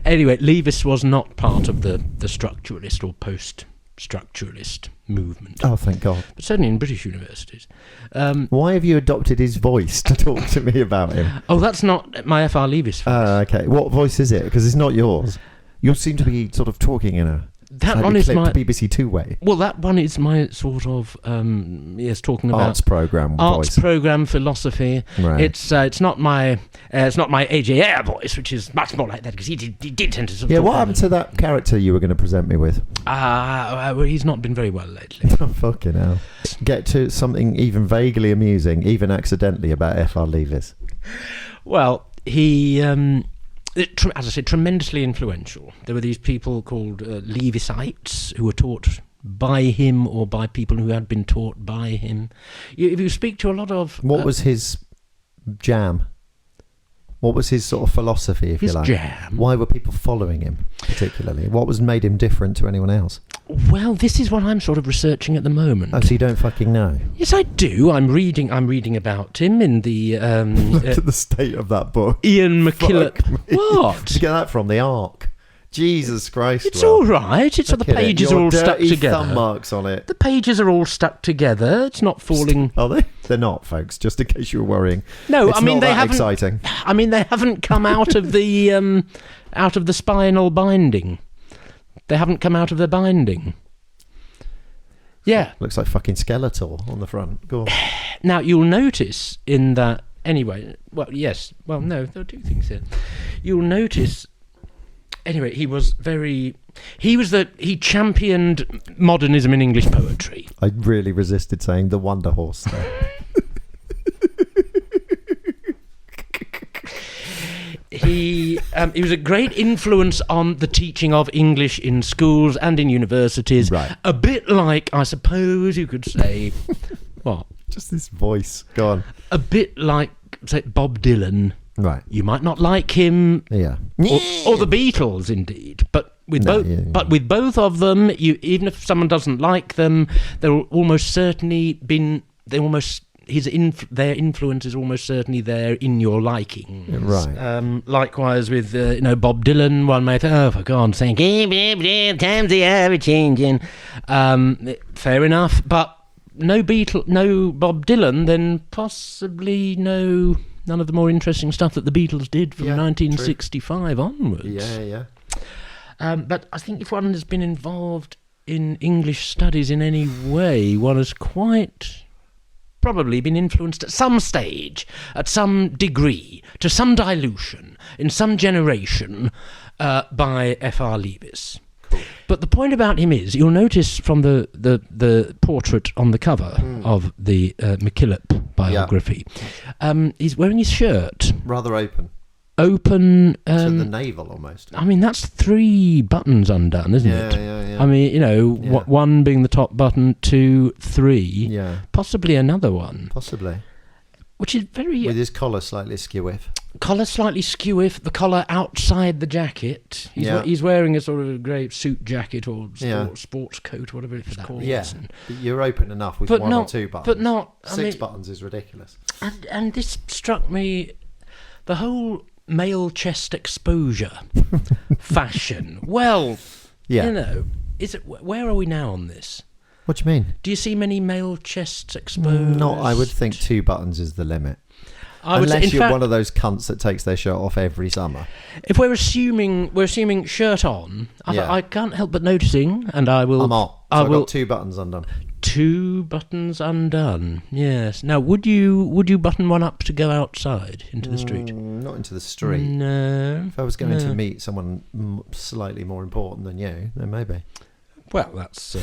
Anyway, Leavis was not part of the structuralist or post-structuralist movement. Oh, thank God. But certainly in British universities. Why have you adopted his voice to talk to me about him? Oh, that's not my F.R. Leavis voice. Okay. What voice is it? Because it's not yours. You seem to be sort of talking in a BBC 2 way. Well, that one is my sort of talking about arts program philosophy. Right. It's not my AJR voice, which is much more like that, because he did tend to sort of what happened to that character you were going to present me with? He's not been very well lately. Oh, fucking hell. Get to something even vaguely amusing, even accidentally, about F.R. Leavis. Well, he as I said, tremendously influential. There were these people called Leavisites who were taught by him or by people who had been taught by him. If you speak to a lot of... What was his jam? What was his sort of philosophy, if you like? His jam? Why were people following him, particularly? What made him different to anyone else? Well, this is what I'm sort of researching at the moment. Oh, so you don't fucking know? Yes, I do. I'm reading about him in the... Look at the state of that book. Ian McKinley. What? Where'd you get that from? The Ark. Jesus Christ. It's all right. It's the pages are all stuck together. Thumb marks on it. The pages are all stuck together. It's not falling. Are they? They're not, folks. Just in case you were worrying. No, it's they haven't. Exciting. I mean, they haven't come out of the spinal binding. They haven't come out of the binding. Yeah. Looks like fucking Skeletor on the front. Go on. Now you'll notice in that. Anyway, well, yes. Well, no, there are two things here. You'll notice. Anyway, he championed modernism in English poetry. I really resisted saying the Wonder Horse there. he was a great influence on the teaching of English in schools and in universities. Right. A bit like, I suppose you could say, what? Just this voice. Go on. A bit like, say, Bob Dylan. Right. You might not like him, Yeah. or the Beatles, indeed, but with both of them, even if someone doesn't like them, their influence is almost certainly there in your liking. Right. Likewise with Bob Dylan, one might for God's sake, times they are changing. Fair enough, but no Bob Dylan, then possibly none of the more interesting stuff that the Beatles did from 1965 onwards. Yeah. But I think if one has been involved in English studies in any way, one has quite probably been influenced at some stage, at some degree, to some dilution, in some generation, by F.R. Leavis. But the point about him is, you'll notice from the portrait on the cover of the McKillop biography, he's wearing his shirt. Rather open. Open. To the navel, almost. I mean, that's 3 buttons undone, isn't it? Yeah. I mean, one being the top button, 2, 3. Yeah. Possibly another one. Possibly. Which is very... With his collar slightly askew-if. Collar slightly skew-if, the collar outside the jacket. He's wearing a sort of grey suit jacket or sports coat, whatever it's called. Yeah, but you're open enough with one or 2 buttons. But not... 6 buttons is ridiculous. And this struck me... The whole male chest exposure fashion. Well, where are we now on this? What do you mean? Do you see many male chests exposed? No, I would think 2 buttons is the limit. Unless you're one of those cunts that takes their shirt off every summer. If we're assuming shirt on, I can't help but noticing, and I will. I'm not. I've got 2 buttons undone. 2 buttons undone. Yes. Now, would you button one up to go outside into the street? Not into the street. No. If I was going to meet someone slightly more important than you, then maybe. Well, that's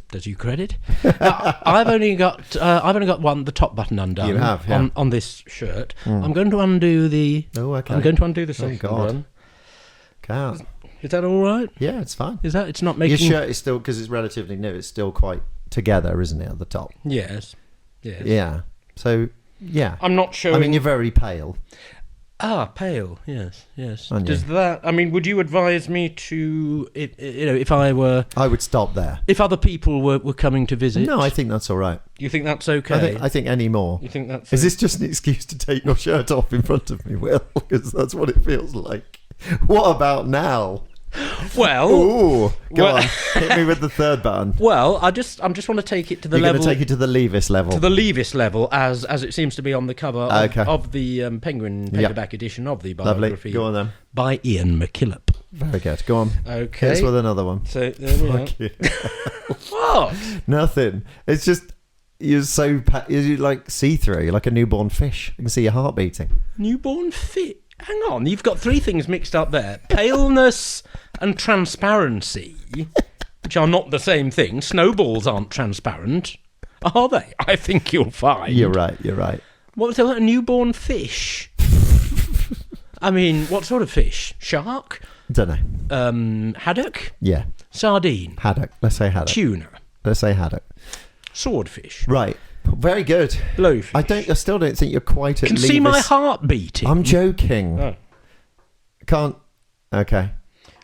does you credit. I've only got the top button undone. You have, on this shirt. I'm going to undo the. Oh, okay. I'm going to undo the second one. Can't. Is that all right? Yeah, it's fine. Is that? It's not making. Your shirt is still, because it's relatively new. It's still quite together, isn't it, at the top? Yes. Yeah. So yeah. I'm not showing. I mean, you're very pale. Pale. Yes. Aren't Does you? that? I mean, would you advise me to, if I were? I would stop there. If other people were coming to visit? No, I think that's all right. You think that's okay? I think any more. You think that's? Is this just an excuse to take your shirt off in front of me, Will? Because that's what it feels like. What about now? Well, go on, hit me with the 3rd button. Well, I just want to take it to the level. You're going to take it to the Leavis level. To the Leavis level, as it seems to be on the cover of the Penguin paperback edition of the biography. Lovely. Go on then. By Ian McKillop. Very good. Go on. Okay. Hit us with another one. So there we are. What? Nothing. It's just you're you're like see-through. You're like a newborn fish. You can see your heart beating. Newborn fish. Hang on, you've got 3 things mixed up there. Paleness and transparency, which are not the same thing. Snowballs aren't transparent, are they? I think you'll find. You're right. What was that, a newborn fish? I mean, what sort of fish? Shark? Don't know. Haddock? Yeah. Sardine? Haddock. Let's say haddock. Tuna? Let's say haddock. Swordfish? Right. Very good. Blowfish. I still don't think you're quite at Can Leavis. see my heart beating. I'm joking. Oh. Can't. Okay.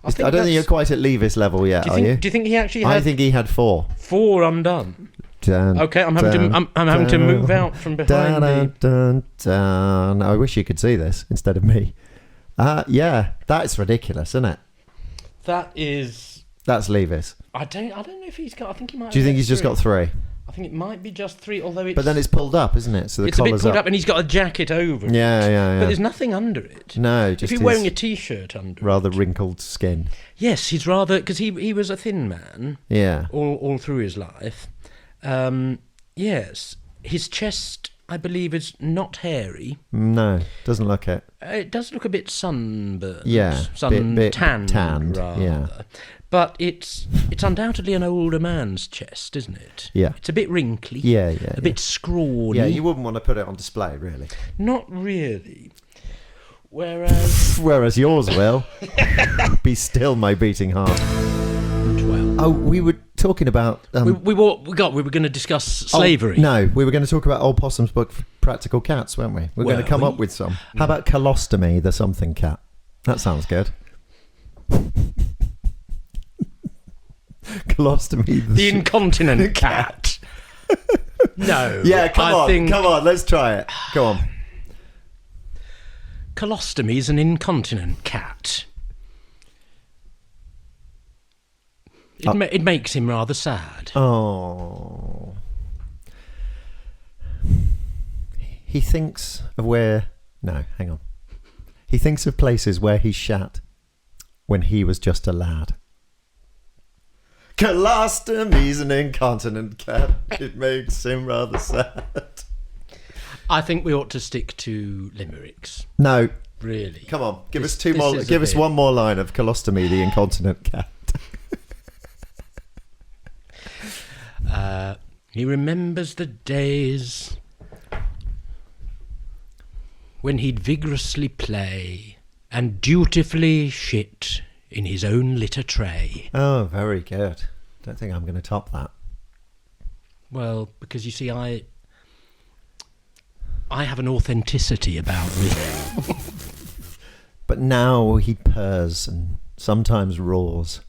I don't think you're quite at Leavis level yet, are you? Do you think he actually had... I think he had 4. 4 undone. Okay, I'm having to move out from behind me. I wish you could see this instead of me. Yeah, that's ridiculous, isn't it? That is... That's Leavis. I don't know if he's got... I think he might. Do you think he's just got 3? I think it might be just 3, although it's... But then it's pulled up, isn't it? So the collar's a bit pulled up, and he's got a jacket over it. Yeah. But there's nothing under it. No, just if you're wearing a T-shirt under rather wrinkled skin. Yes, he's rather... Because he was a thin man. Yeah. All through his life. Yes. His chest, I believe, is not hairy. No, doesn't look it. It does look a bit sunburned. Yeah. Tanned, tanned, rather. Yeah. But it's undoubtedly an older man's chest, isn't it? Yeah. It's a bit wrinkly. Yeah. A bit scrawny. Yeah, you wouldn't want to put it on display, really. Not really. Whereas yours will. Be still, my beating heart. 12. Oh, we were talking about... we were going to discuss slavery. No, we were going to talk about Old Possum's book, Practical Cats, weren't we? We're going to come up with some. How about Colostomy the something cat? That sounds good. Colostomy the Incontinent Cat. No. Yeah, come on, let's try it. Go on. Colostomy's an incontinent cat. It makes him rather sad. Oh. He thinks of where... No, hang on. He thinks of places where he shat when he was just a lad. Colostomy's an incontinent cat. It makes him rather sad. I think we ought to stick to limericks. No. Really? Come on, give us two more. Give us one more line of Colostomy the Incontinent Cat. He remembers the days when he'd vigorously play and dutifully shit in his own litter tray. Oh, very good. Don't think I'm going to top that. Well, because you see, I have an authenticity about me. But now he purrs and sometimes roars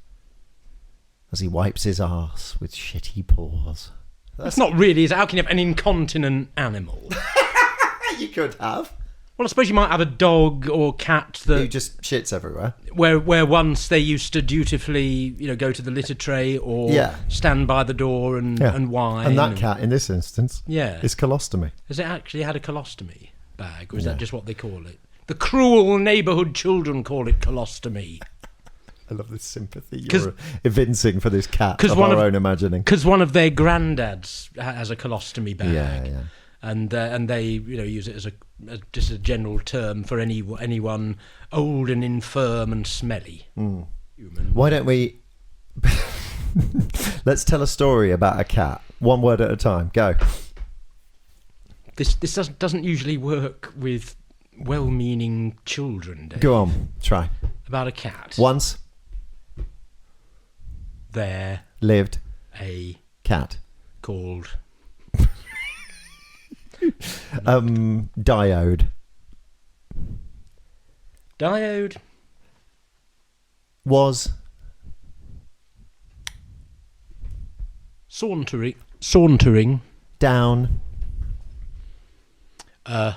as he wipes his arse with shitty paws. That's not really... How can you have an incontinent animal? You could have. Well, I suppose you might have a dog or cat that... Who just shits everywhere. Where once they used to dutifully, go to the litter tray or stand by the door and whine. And that cat, in this instance, is colostomy. Has it actually had a colostomy bag, or is that just what they call it? The cruel neighbourhood children call it colostomy. I love the sympathy you're evincing for this cat of our own imagining. Because one of their granddads has a colostomy bag. Yeah. And they use it as just a general term for anyone old and infirm and smelly. Human. Why don't we... Let's tell a story about a cat. One word at a time. Go. This doesn't usually work with well-meaning children, Dave. Go on. Try. About a cat. Once there lived a cat called... Diode. Diode was sauntering down a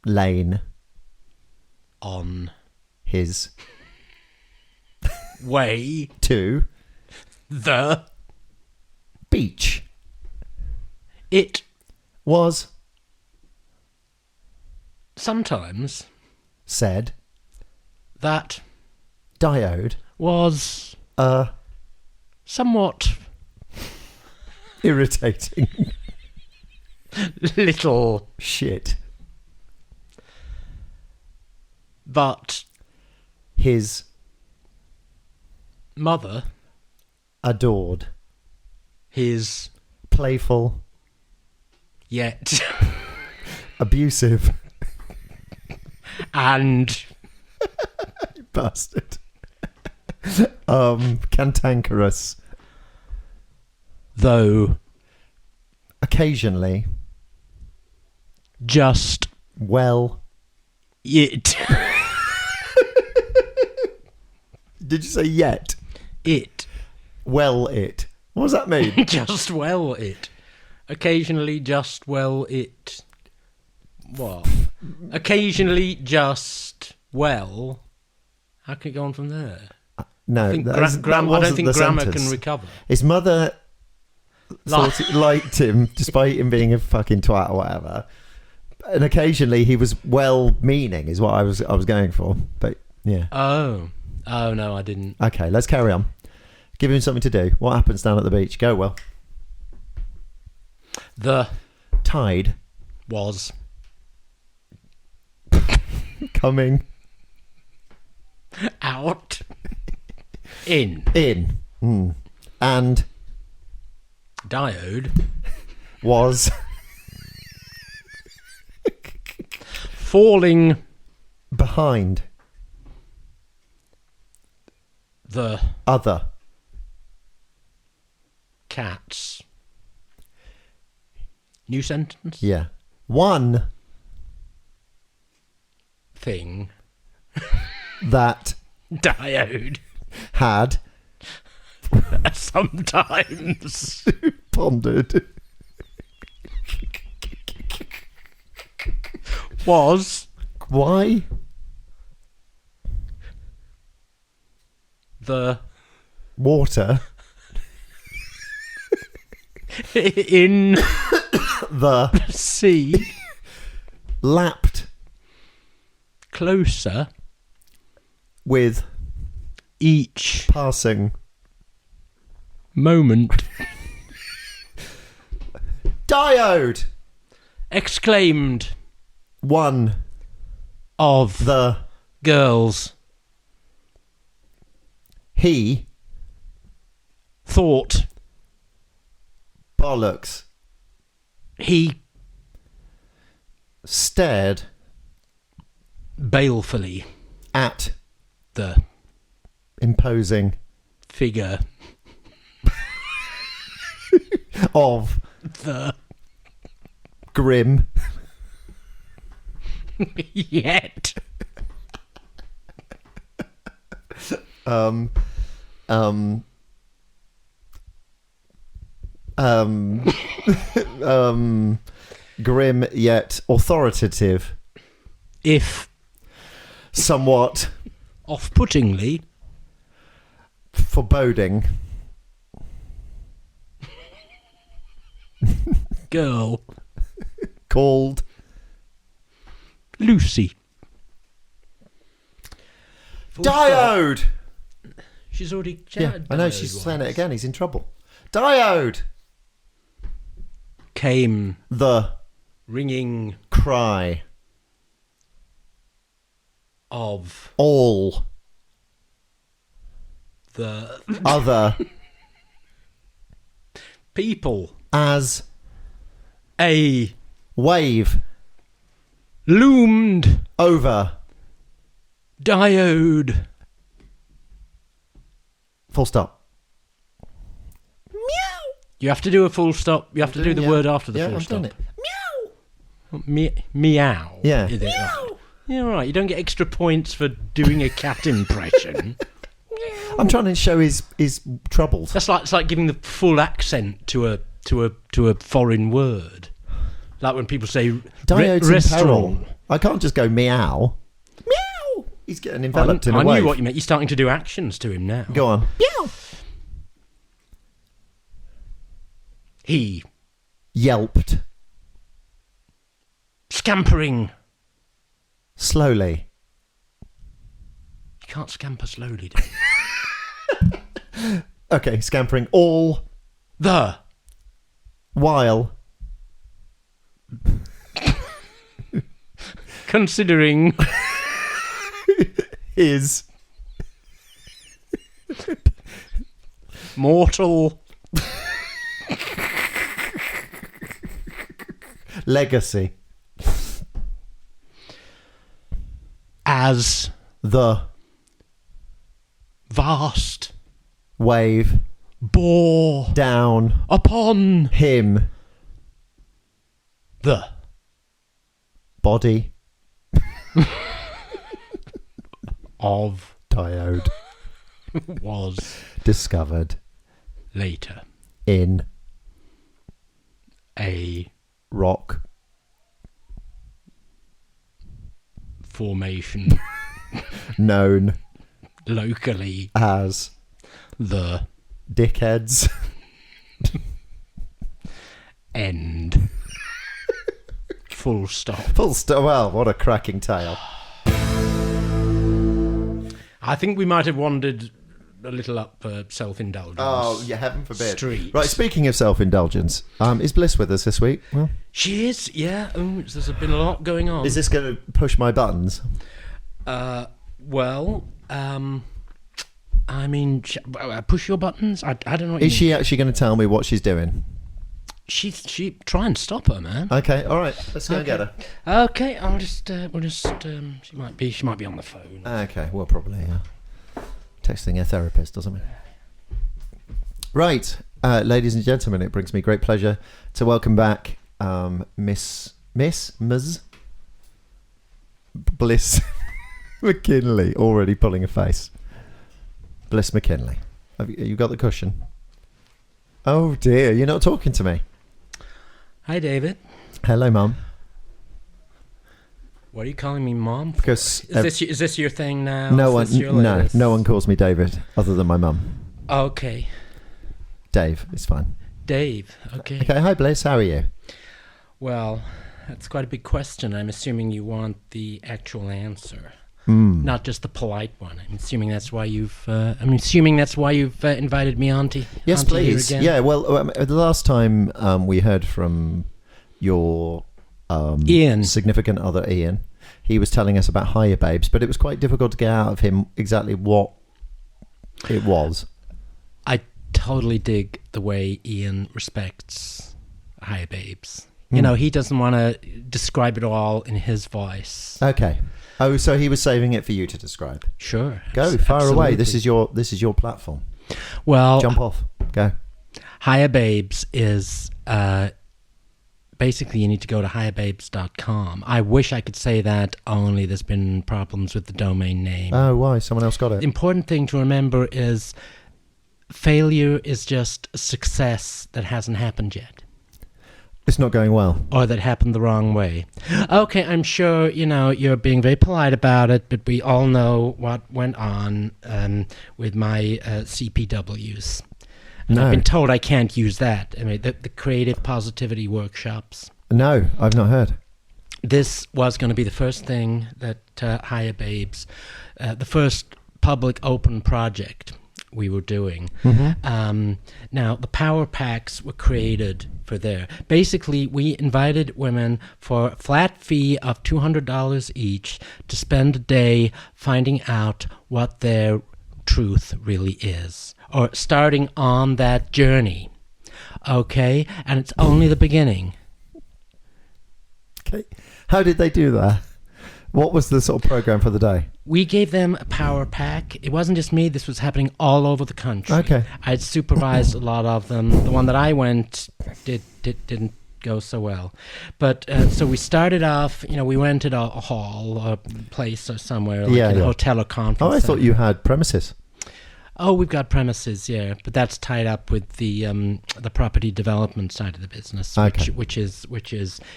lane on his way to the beach. It was sometimes said that Diode was a somewhat irritating little shit, but his mother adored his playful yet abusive and bastard cantankerous, though occasionally just well it. Did you say yet? It. Well, it. What does that mean? Just well it. Occasionally just well it. What? Occasionally just well. How can it go on from there? No, I think that wasn't grammar sentence. can recover. His mother liked him despite him being a fucking twat or whatever. And occasionally he was well-meaning is what I was going for. But yeah. Oh no, I didn't. Okay, let's carry on. Give him something to do. What happens down at the beach? Go, Will. The tide was coming out in and Diode was falling behind Behind. The Other. cats. New sentence? Yeah. One Thing. that Diode. had Sometimes. pondered. Was Why? the Water. in The sea lapped closer with each passing moment? Diode. Exclaimed One of the girls. he Thought bollocks he stared balefully at the imposing figure of the grim yet um grim yet authoritative, if somewhat off-puttingly foreboding girl called Lucy. Full stop. Diode. She's already Yeah, I know, she's saying it again. He's in trouble. Diode. Came The ringing cry of all the other people as a wave loomed over Diode. full stop. You have to do a full stop. You have to do the word after the yeah, full I've stop. done it. Meow. Yeah. Is it right? Yeah, right. You don't get extra points for doing a cat impression. I'm trying to show his troubles. That's like, it's like giving the full accent to a foreign word. Like when people say Diode's in restaurant. peril. I can't just go meow. Meow. He's getting enveloped in a I wave. knew what you meant. You're starting to do actions to him now. Go on. Meow. He Yelped scampering. slowly. You can't scamper slowly, do you? Okay, scampering all The while considering his mortal legacy as the vast wave bore down upon him the body of Diode was discovered later in a rock formation known locally as the dickheads end. Full stop. full stop. Well, what a cracking tale. I think we might have wandered a little up self-indulgence. Oh, yeah, heaven forbid. Street. Right, speaking of self-indulgence, is Bliss with us this week? Well, She is, yeah. There's been a lot going on. is this going to push my buttons? Well, I mean, push your buttons? I don't know what Is you she actually going to tell me what she's doing? She try and stop her, man. Okay, all right. Let's go and get her. Okay, I'll just we'll just she might be on the phone. Okay, well, probably texting a therapist or something. Right, ladies and gentlemen, it brings me great pleasure to welcome back Miss Bliss McKinley, already pulling a face. Bliss McKinley. Have you got the cushion? Oh dear, you're not talking to me. Hi, David. Hello, Mum. What are you calling me, Mom? For? Because is this your thing now? No one calls me David other than my mum. Okay. Dave, it's fine. Dave, okay. Okay, hi Bliss, how are you? Well, that's quite a big question. I'm assuming you want the actual answer, not just the polite one. I'm assuming that's why you've invited me on to. Yes, onto please. Here again. Yeah. Well, the last time we heard from your Ian, significant other, Ian, he was telling us about Hiyababes, but it was quite difficult to get out of him exactly what it was. I totally dig the way Ian respects Hiyababes. You know, he doesn't want to describe it all in his voice. Okay. Oh, so he was saving it for you to describe. Sure. Go far away. This is your platform. Well, jump off. Go. Hiyababes is basically you need to go to hiyababes.com. I wish I could say that, only there's been problems with the domain name. Oh, why? Someone else got it. The important thing to remember is failure is just a success that hasn't happened yet. It's not going well. Or that happened the wrong way. Okay, I'm sure, you're being very polite about it, but we all know what went on with my CPWs. And I've been told I can't use that. I mean, the creative positivity workshops. No, I've not heard. This was going to be the first thing that Hiyababes, the first public open project we were doing. Now, the power packs were created for there. Basically, we invited women for a flat fee of $200 each to spend a day finding out what their truth really is, or starting on that journey. Okay? And it's only the beginning. Okay. How did they do that? What was the sort of program for the day? We gave them a power pack. It wasn't just me. This was happening all over the country. Okay. I'd supervised a lot of them. The one that I went didn't go so well. But so we started off, we rented a hall or place or somewhere, like a hotel or conference. Oh, I thought you had premises. Oh, we've got premises, yeah, but that's tied up with the property development side of the business, which is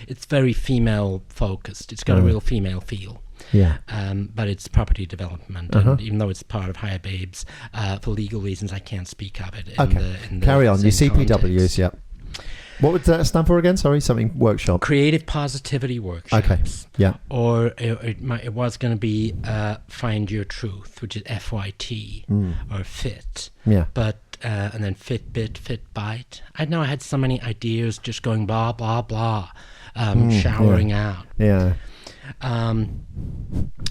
it's very female focused. It's got a real female feel. Yeah. But it's property development, and even though it's part of Hiyababes, for legal reasons, I can't speak of it. Carry on. Your CPWs, yeah. What would that stand for again? Sorry, something workshop. Creative Positivity Workshops. Okay, yeah. Or it was going to be Find Your Truth, which is FYT, or FIT. Yeah. But, and then Fitbit, Fitbite. I know I had so many ideas just going blah, blah, blah, showering out. Yeah.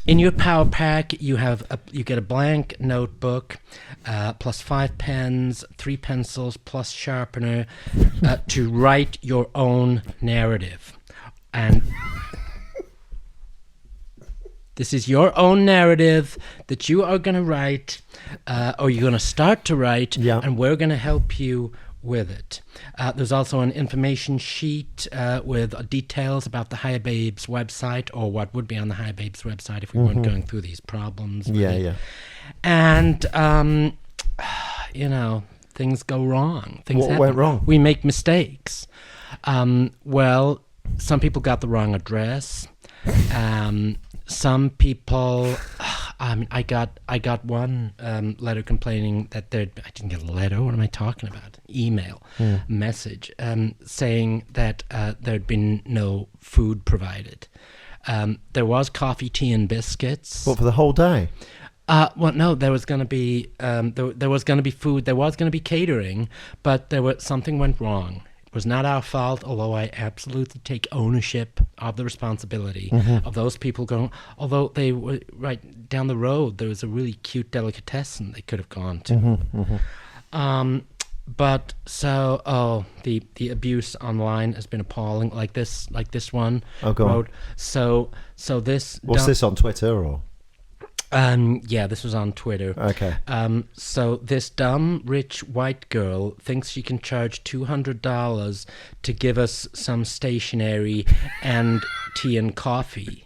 In your power pack, you get a blank notebook, plus 5 pens, 3 pencils, plus sharpener, to write your own narrative. And this is your own narrative that you are going to write, or you're going to start to write, and we're going to help you with it. There's also an information sheet with details about the Hiyababes website, or what would be on the Hiyababes website if we weren't going through these problems. Yeah. And, things go wrong. What went wrong? We make mistakes. Well, some people got the wrong address. Some people, I got one letter complaining that I didn't get a letter. What am I talking about? Email, message, saying that there'd been no food provided. There was coffee, tea, and biscuits. What, for the whole day? Well, no, there was going to be there was going to be food. There was going to be catering, but something went wrong. It was not our fault, although I absolutely take ownership of the responsibility of those people going. Although they were right down the road, there was a really cute delicatessen they could have gone to. But so, the abuse online has been appalling. Like this one. Oh, go on. So this. What's this on Twitter or? Yeah, this was on Twitter. Okay. So this dumb rich white girl thinks she can charge $200 to give us some stationery and tea and coffee.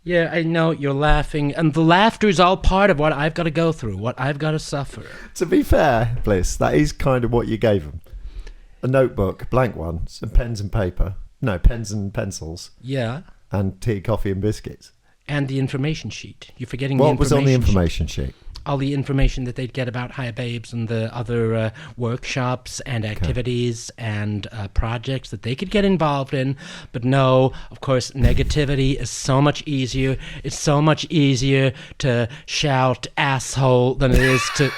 Yeah, I know you're laughing, and the laughter is all part of what I've got to go through, what I've got to suffer. To be fair, Bliss, that is kind of what you gave him. A notebook, blank one, some pens and paper. No, pens and pencils. Yeah. And tea, coffee and biscuits. And the information sheet. You're forgetting the What information was on the information sheet? All the information that they'd get about Hiyababes and the other workshops and activities and projects that they could get involved in. But no, of course, negativity is so much easier. It's so much easier to shout asshole than it is to...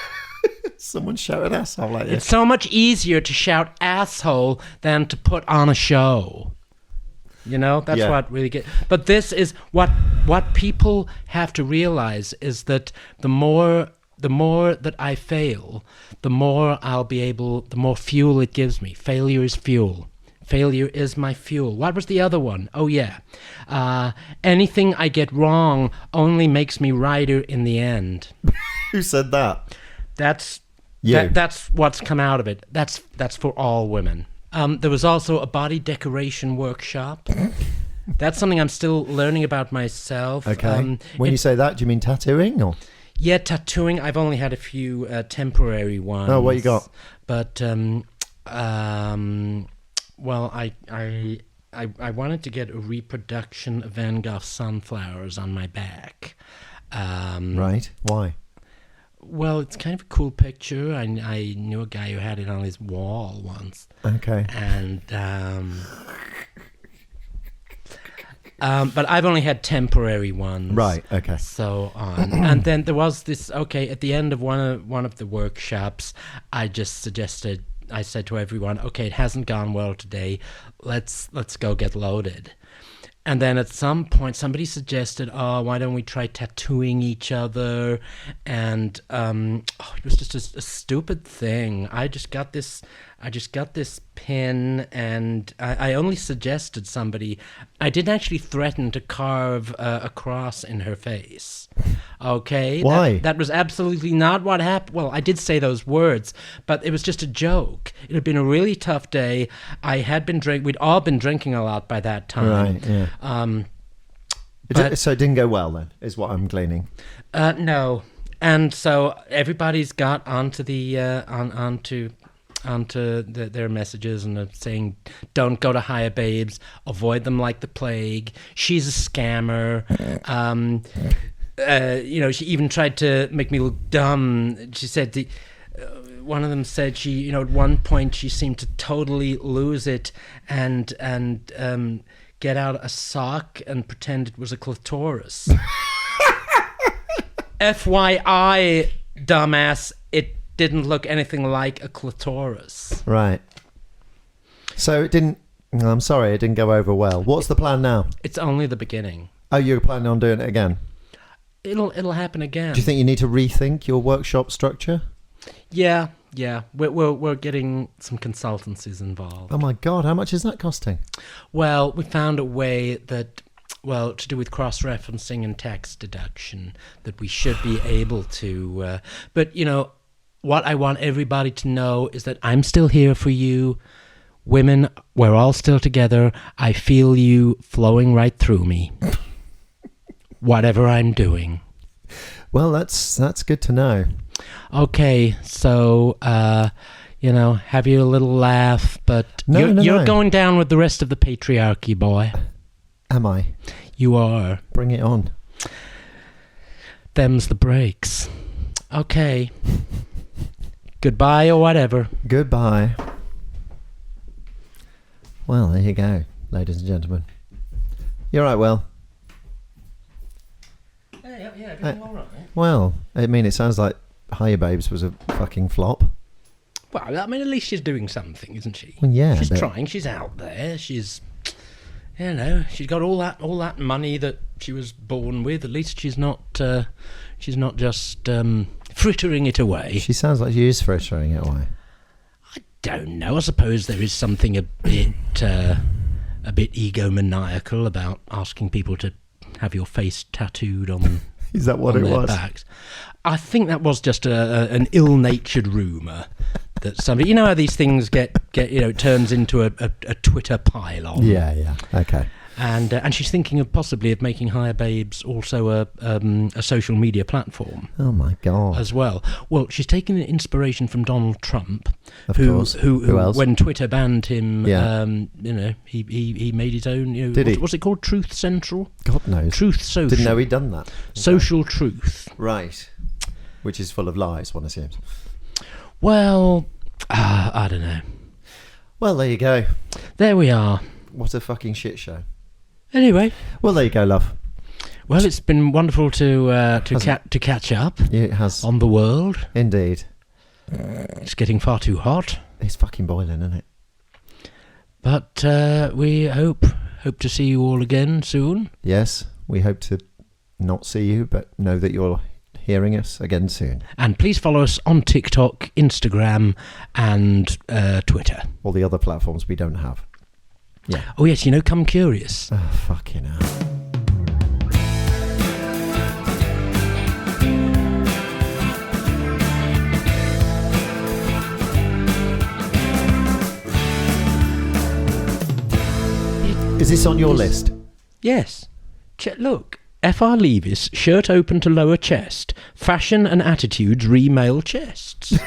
Someone shouted asshole like this. It's so much easier to shout asshole than to put on a show. You know, that's what really get. But this is what people have to realize is that the more that I fail, the more I'll be able, the more fuel it gives me. Failure is fuel. Failure is my fuel. What was the other one? Oh yeah, anything I get wrong only makes me righter in the end. Who said that? That's you. That's what's come out of it. That's for all women. There was also a body decoration workshop. That's something I'm still learning about myself. Okay. When you say that, do you mean tattooing or? Yeah, tattooing. I've only had a few temporary ones. Oh, what you got? But well, I wanted to get a reproduction of Van Gogh's sunflowers on my back. Right. Why? Well, it's kind of a cool picture. I knew a guy who had it on his wall once. Okay. And but I've only had temporary ones. Right. Okay. So on, and then there was this. Okay, at the end of one of the workshops, I just suggested. I said to everyone, "Okay, it hasn't gone well today. Let's go get loaded." And then at some point, somebody suggested, "Oh, why don't we try tattooing each other?" And it was just a stupid thing. I just got this pin, and I only suggested somebody. I didn't actually threaten to carve a cross in her face. Okay, why? That was absolutely not what happened. Well, I did say those words, but it was just a joke. It had been a really tough day. I had been We'd all been drinking a lot by that time. Right. Yeah. So it didn't go well then, is what I'm gleaning. No, and so everybody's got onto the onto their messages and saying, "Don't go to Hiyababes. Avoid them like the plague. She's a scammer." She even tried to make me look dumb. She said one of them said she, at one point she seemed to totally lose it and get out a sock and pretend it was a clitoris. FYI, dumbass, it didn't look anything like a clitoris. Right. So it didn't. I'm sorry, it didn't go over well. What's the plan now? It's only the beginning. Oh, you're planning on doing it again? It'll happen again. Do you think you need to rethink your workshop structure? Yeah. We're getting some consultancies involved. Oh my God, how much is that costing? Well, we found a way that, to do with cross-referencing and tax deduction, that we should be able to. But what I want everybody to know is that I'm still here for you. Women, we're all still together. I feel you flowing right through me. Whatever I'm doing. Well, that's good to know. Okay, so have your little laugh, but you're going down with the rest of the patriarchy, boy. Am I? You are. Bring it on. Them's the breaks. Okay. Goodbye or whatever. Goodbye. Well, there you go, ladies and gentlemen. You're right, Will. Yeah, everything all right. Well, I mean, it sounds like Hiyababes was a fucking flop. Well, I mean, at least she's doing something, isn't she? Well, yeah. She's trying. She's out there. She's, she's got all that money that she was born with. At least she's not just frittering it away. She sounds like she is frittering it away. I don't know. I suppose there is something a bit egomaniacal about asking people to have your face tattooed on. Is that what on it their was? backs. I think that was just an ill-natured rumour that somebody, you know how these things get it turns into a Twitter pylon. Yeah. Okay. And she's thinking of possibly making Hiyababes also a social media platform. Oh my God. As well. Well, she's taking inspiration from Donald Trump, Of course. who else? when Twitter banned him, Yeah. he made his own. Did he? What's it called? Truth Central. God knows. Truth Social. Didn't know he'd done that. Social Truth. Right. Which is full of lies, one assumes. Well, I don't know. Well, there you go. There we are. What a fucking shit show. Anyway, Well, there you go, love. well, it's been wonderful to catch up Yeah, it has. on the world. Indeed. It's getting far too hot, It's fucking boiling, isn't it? but we hope to see you all again soon. Yes, we hope to not see you, but know that you're hearing us again soon. And please follow us on TikTok, Instagram, and Twitter. All the other platforms we don't have. Yeah. Oh yes, Come Curious. Oh, fucking hell. Is this on your list? Yes. Look, F.R. Leavis, shirt open to lower chest. Fashion and attitudes re-male chests. It's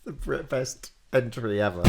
the best entry ever.